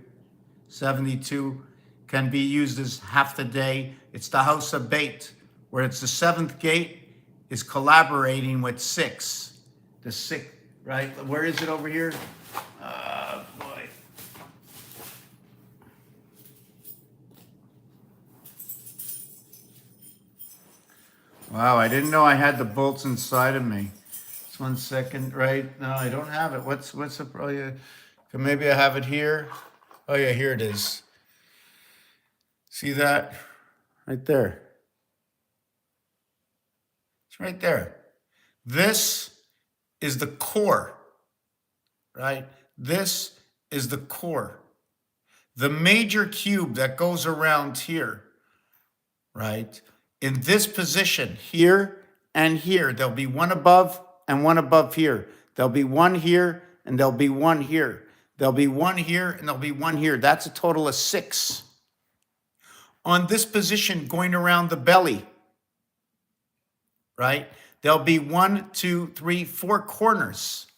72 can be used as half the day. It's the house of bait, where it's the 7th gate is collaborating with 6. The 6th, right? Where is it over here? Boy. Wow, I didn't know I had the bolts inside of me. Just 1 second, right? No, I don't have it. What's the problem? Maybe I have it here. Oh yeah, here it is. See that? Right there. It's right there. This is the core, right? This is the core. The major cube that goes around here, right? In this position, here and here, there'll be one above and one above here. There'll be one here and there'll be one here. There'll be one here and there'll be one here. That's a total of 6. On this position going around the belly, right? There'll be 1, 2, 3, 4 corners.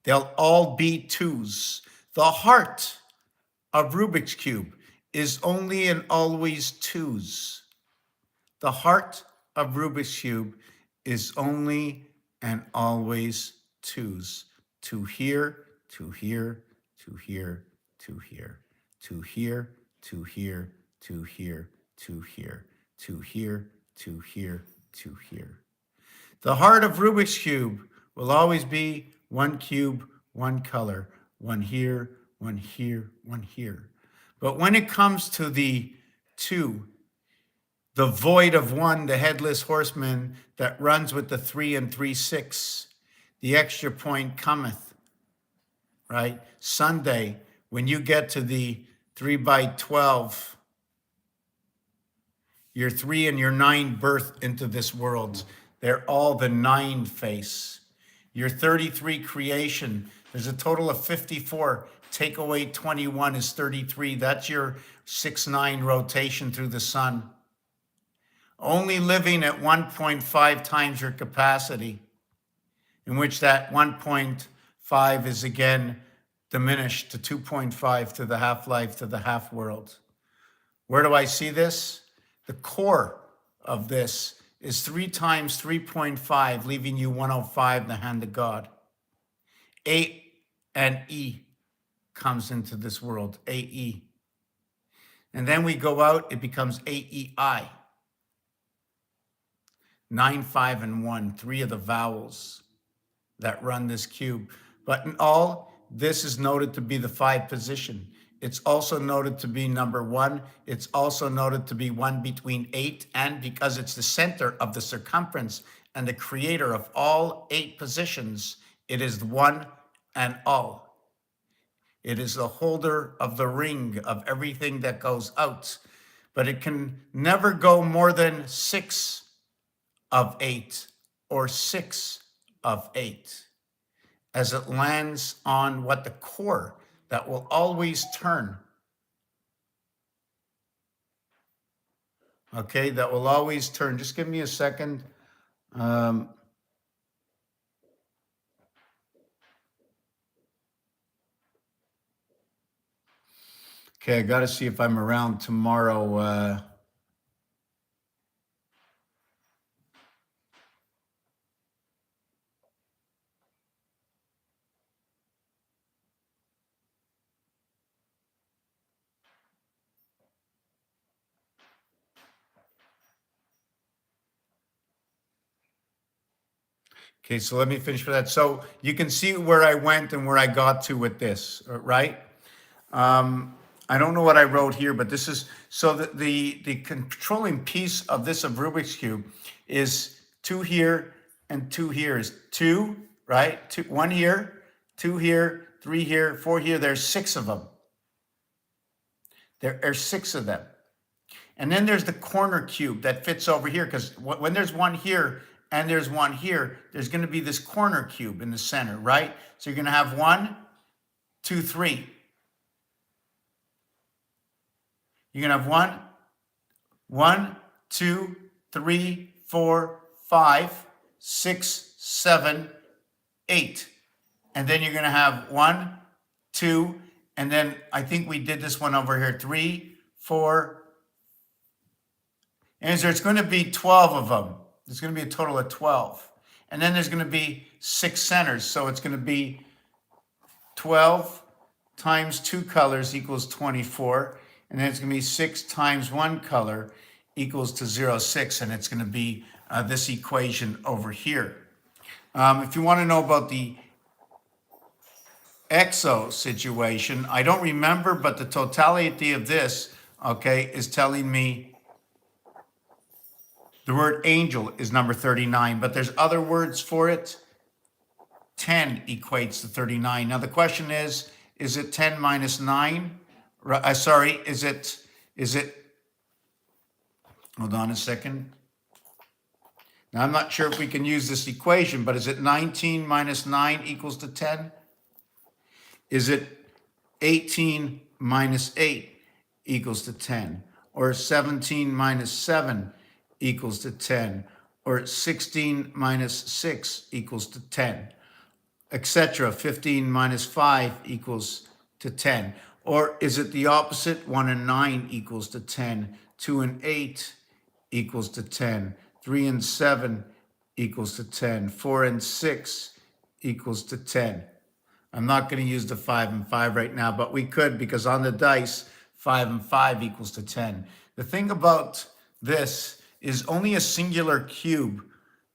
They'll all be 2s. The heart of Rubik's Cube is only and always 2s. The heart of Rubik's Cube is only and always twos. Two here, two here, two here, two here, two here, two here, two here, two here, two here, two here, two here. The heart of Rubik's Cube will always be one cube, one color, one here, one here, one here. But when it comes to the two, the void of one, the headless horseman that runs with the 3 and 3, 6, the extra point cometh, right? Sunday, when you get to the 3 by 12, your 3 and your 9 birth into this world. They're all the 9 face. Your 33 creation, there's a total of 54. Take away 21 is 33. That's your 6-9 rotation through the sun. Only living at 1.5 times your capacity, in which that 1.5 is again diminished to 2.5 to the half-life, to the half-world. Where do I see this? The core of this is 3 times 3.5, leaving you 105 in the hand of God. A and E comes into this world, AE. And then we go out, it becomes AEI. 9, 5, and 1, 3 of the vowels that run this cube. But in all, this is noted to be the 5 position. It's also noted to be number 1. It's also noted to be 1 between 8, and because it's the center of the circumference and the creator of all 8 positions, it is 1 and all. It is the holder of the ring of everything that goes out, but it can never go more than 6 of 8 or 6 of 8 as it lands on what the core that will always turn. Okay, that will always turn. Just give me a second. Okay, I got to see if I'm around tomorrow. Okay, so let me finish with that. So you can see where I went and where I got to with this, right? I don't know what I wrote here, but this is, so the controlling piece of this of Rubik's Cube is 2 here and 2 here is 2, right? 1 here, 2 here, 3 here, 4 here. There's 6 of them. There are 6 of them. And then there's the corner cube that fits over here, because when there's 1 here and there's 1 here, there's going to be this corner cube in the center, right? So you're going to have 1, 2, 3. You're going to have 1, 2, 3, 4, 5, 6, 7, 8. And then you're going to have 1, 2, and then I think we did this one over here, 3, 4, and so it's going to be 12 of them. There's going to be a total of 12. And then there's going to be 6 centers. So it's going to be 12 times 2 colors equals 24. And then it's going to be 6 times 1 color equals to 0.6. And it's going to be this equation over here. If you want to know about the exo situation, I don't remember, but the totality of this, okay, is telling me the word angel is number 39, but there's other words for it. 10 equates to 39. Now the question is it 10 minus 9? Sorry, is it, hold on a second. Now I'm not sure if we can use this equation, but is it 19 minus 9 equals to 10? Is it 18 minus 8 equals to 10? Or 17 minus 7 equals to 10, or 16 minus 6 equals to 10, etc. 15 minus 5 equals to 10. Or is it the opposite? 1 and 9 equals to 10, 2 and 8 equals to 10, 3 and 7 equals to 10, 4 and 6 equals to 10. I'm not going to use the 5 and 5 right now, but we could, because on the dice, 5 and 5 equals to 10. The thing about this is only a singular cube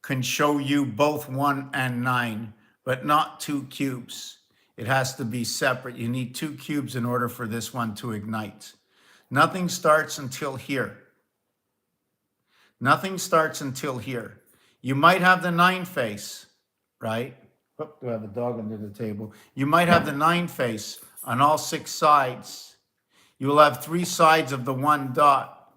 can show you both 1 and 9, but not two cubes. It has to be separate. You need two cubes in order for this one to ignite. Nothing starts until here. Nothing starts until here. You might have the 9 face, right? Oh, do I have a dog under the table? You might have the 9 face on all 6 sides. You will have 3 sides of the 1 dot,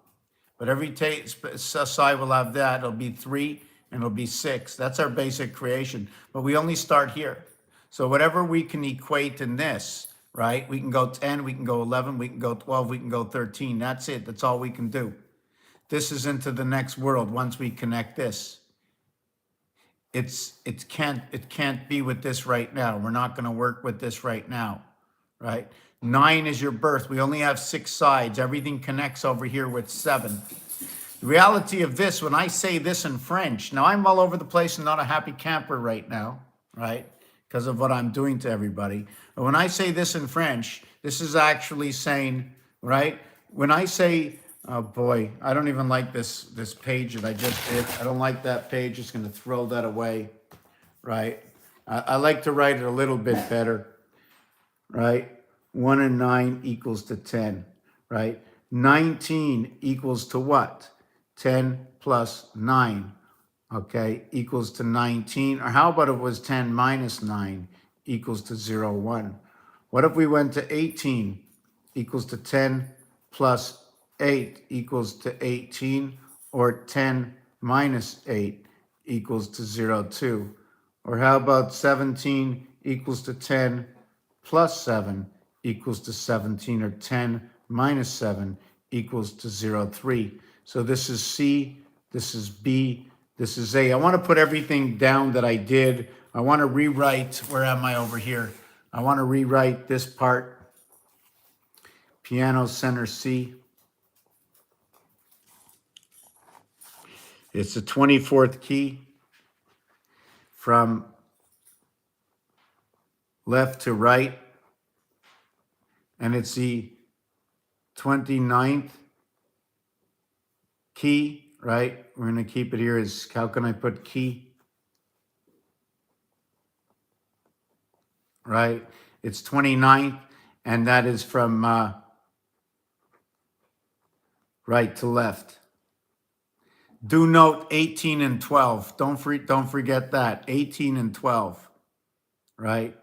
but every side will have that. It'll be 3 and it'll be 6. That's our basic creation, but we only start here. So whatever we can equate in this, right? We can go 10, we can go 11, we can go 12, we can go 13. That's it. That's all we can do. This is into the next world once we connect this. It can't be with this right now. We're not going to work with this right now, right? 9 is your birth. We only have 6 sides. Everything connects over here with 7. The reality of this, when I say this in French, now I'm all over the place and not a happy camper right now, right? Because of what I'm doing to everybody. But when I say this in French, this is actually saying, right? When I say, oh boy, I don't even like this page that I just did. I don't like that page. Just going to throw that away, right? I like to write it a little bit better, right? 1 and 9 equals to 10, right? 19 equals to what? 10 plus 9, okay, equals to 19. Or how about it was 10 minus 9 equals to 0, 1? What if we went to 18 equals to 10 plus 8 equals to 18, or 10 minus 8 equals to 0, 2? Or how about 17 equals to 10 plus 7 equals to 17, or 10 minus 7 equals to 0, 3? So this is C, this is B, this is A. I want to put everything down that I did. I want to rewrite, where am I over here? I want to rewrite this part. Piano center C. It's the 24th key from left to right. And it's the 29th key, right? We're going to keep it here as, how can I put key? Right? It's 29th, and that is from right to left. Do note 18 and 12. Don't forget that. 18 and 12, right?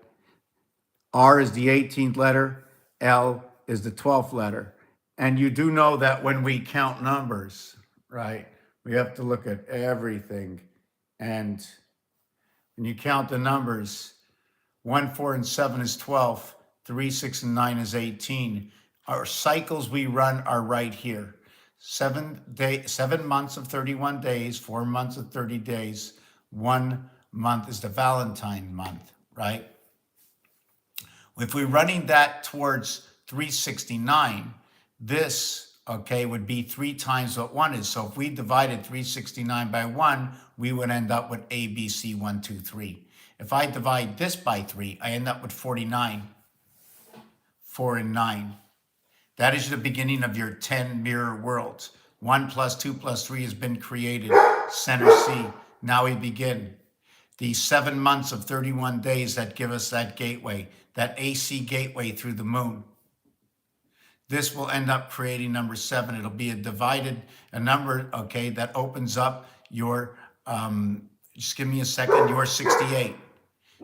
R is the 18th letter. L is the 12th letter. And you do know that when we count numbers, right, we have to look at everything. And when you count the numbers, 1, 4, and 7 is 12. 3, 6, and 9 is 18. Our cycles we run are right here. 7 months of 31 days, 4 months of 30 days. 1 month is the Valentine month, right? If we're running that towards 369, this, okay, would be 3 times what 1 is. So if we divided 369 by 1, we would end up with A, B, C, 1, 2, 3. If I divide this by 3, I end up with 49. 4 and 9. That is the beginning of your 10 mirror worlds. 1 plus 2 plus 3 has been created. Center C. Now we begin. The 7 months of 31 days that give us that gateway, that AC gateway through the moon. This will end up creating number 7. It'll be a number, okay, that opens up your, just give me a second, your 68.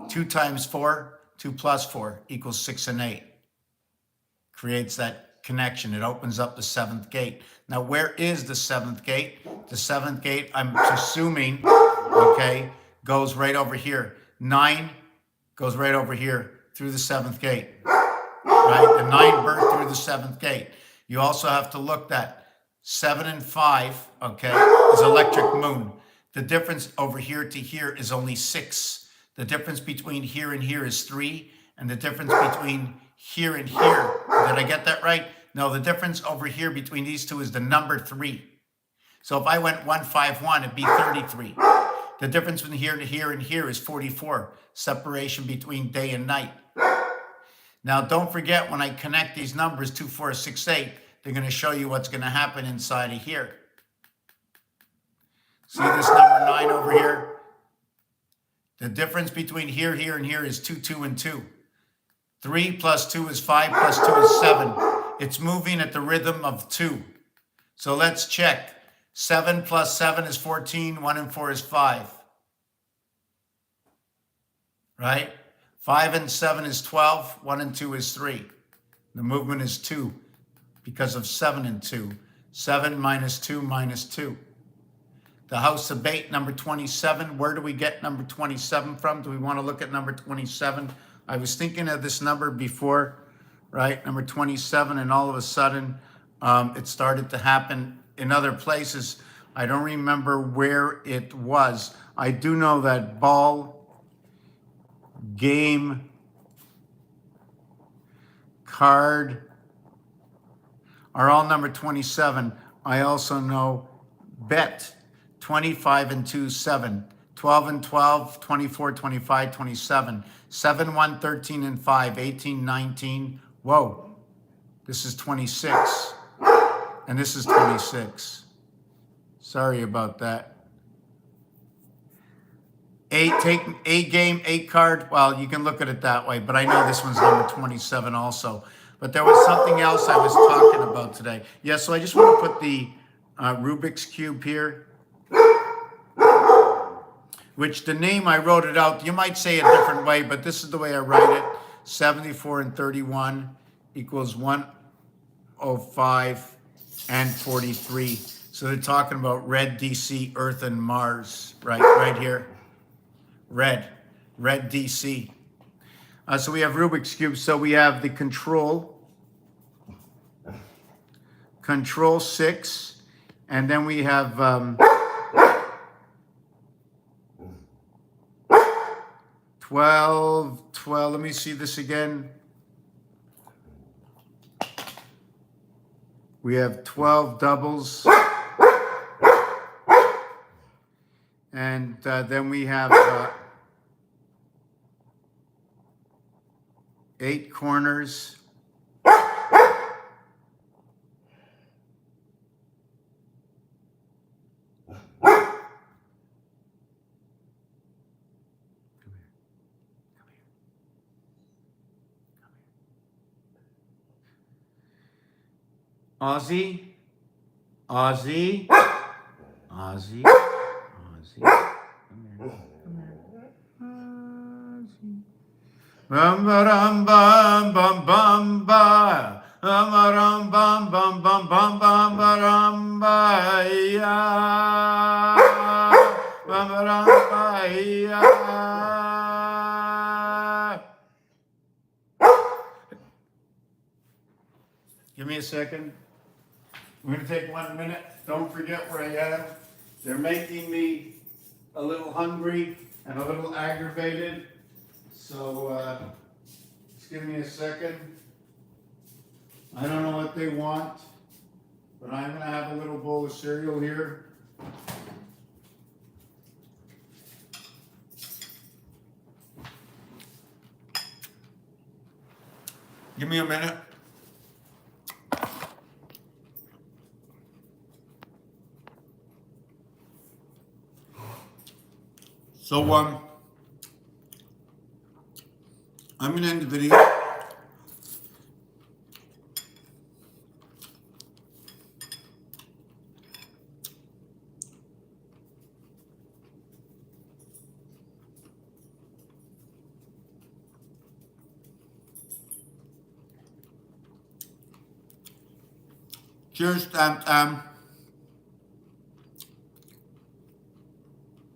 2 times 4, 2 plus 4 equals 6 and 8. Creates that connection. It opens up the 7th gate. Now, where is the 7th gate? The 7th gate, I'm assuming, okay, goes right over here. 9 goes right over here through the 7th gate, right? The 9 birth through the 7th gate. You also have to look at 7 and 5, okay, is electric moon. The difference over here to here is only 6. The difference between here and here is 3. And the difference between here and here, did I get that right? No, the difference over here between these two is the number 3. So if I went 151, it'd be 33. The difference between here to here and here is 44. Separation between day and night. Now, don't forget when I connect these numbers, 2, 4, 6, 8, they're going to show you what's going to happen inside of here. See this number 9 over here? The difference between here, here, and here is 2, 2, and 2. 3 plus 2 is 5 plus 2 is 7. It's moving at the rhythm of 2. So let's check. 7 plus 7 is 14. 1 and 4 is 5. Right? 5 and 7 is 12. 1 and 2 is 3. The movement is 2 because of 7 and 2. 7 minus 2 minus 2. The house of bait, number 27. Where do we get number 27 from? Do we want to look at number 27? I was thinking of this number before, right? Number 27, and all of a sudden, it started to happen in other places. I don't remember where it was. I do know that ball, game, card are all number 27. I also know bet. 25 and 2, 7. 12 and 12, 24, 25, 27. 7, 1, 13 and 5, 18, 19. Whoa, this is 26. And this is 26. Sorry about that. 8, take 8 game, 8 card. Well, you can look at it that way, but I know this one's number 27 also. But there was something else I was talking about today. Yeah, so I just want to put the Rubik's Cube here. Which the name I wrote it out, you might say a different way, but this is the way I write it. 74 and 31 equals 105 and 43. So they're talking about red, DC, Earth, and Mars, right here. Red DC. So we have Rubik's Cube. So we have the control 6, and then we have 12, let me see this again. We have 12 doubles. And then we have 8 corners. Aussie. Come here. Aussie. Bum bum bum bum bum ba. Bum bum bum bum bum bum bum ba ya. Bum ba ya. Give me a second. We're going to take 1 minute. Don't forget where I am. They're making me a little hungry and a little aggravated. So just give me a second. I don't know what they want, but I'm going to have a little bowl of cereal here. Give me a minute. So, I'm going to end the video. Cheers, Tam.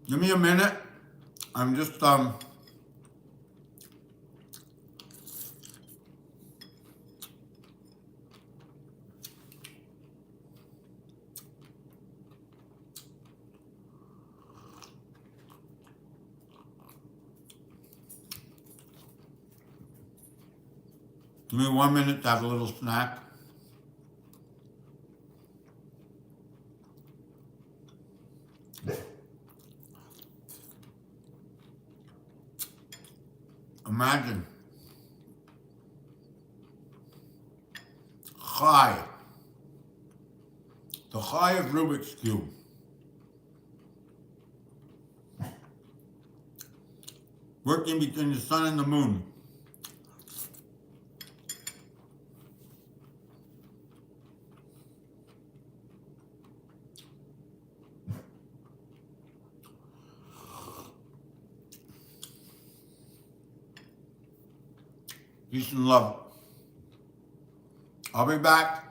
Give me a minute. I'm just, give me 1 minute to have a little snack. Imagine. Chi. The chi of Rubik's Cube. Working between the sun and the moon. Peace and love. I'll be back.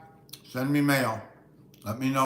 Send me mail. Let me know.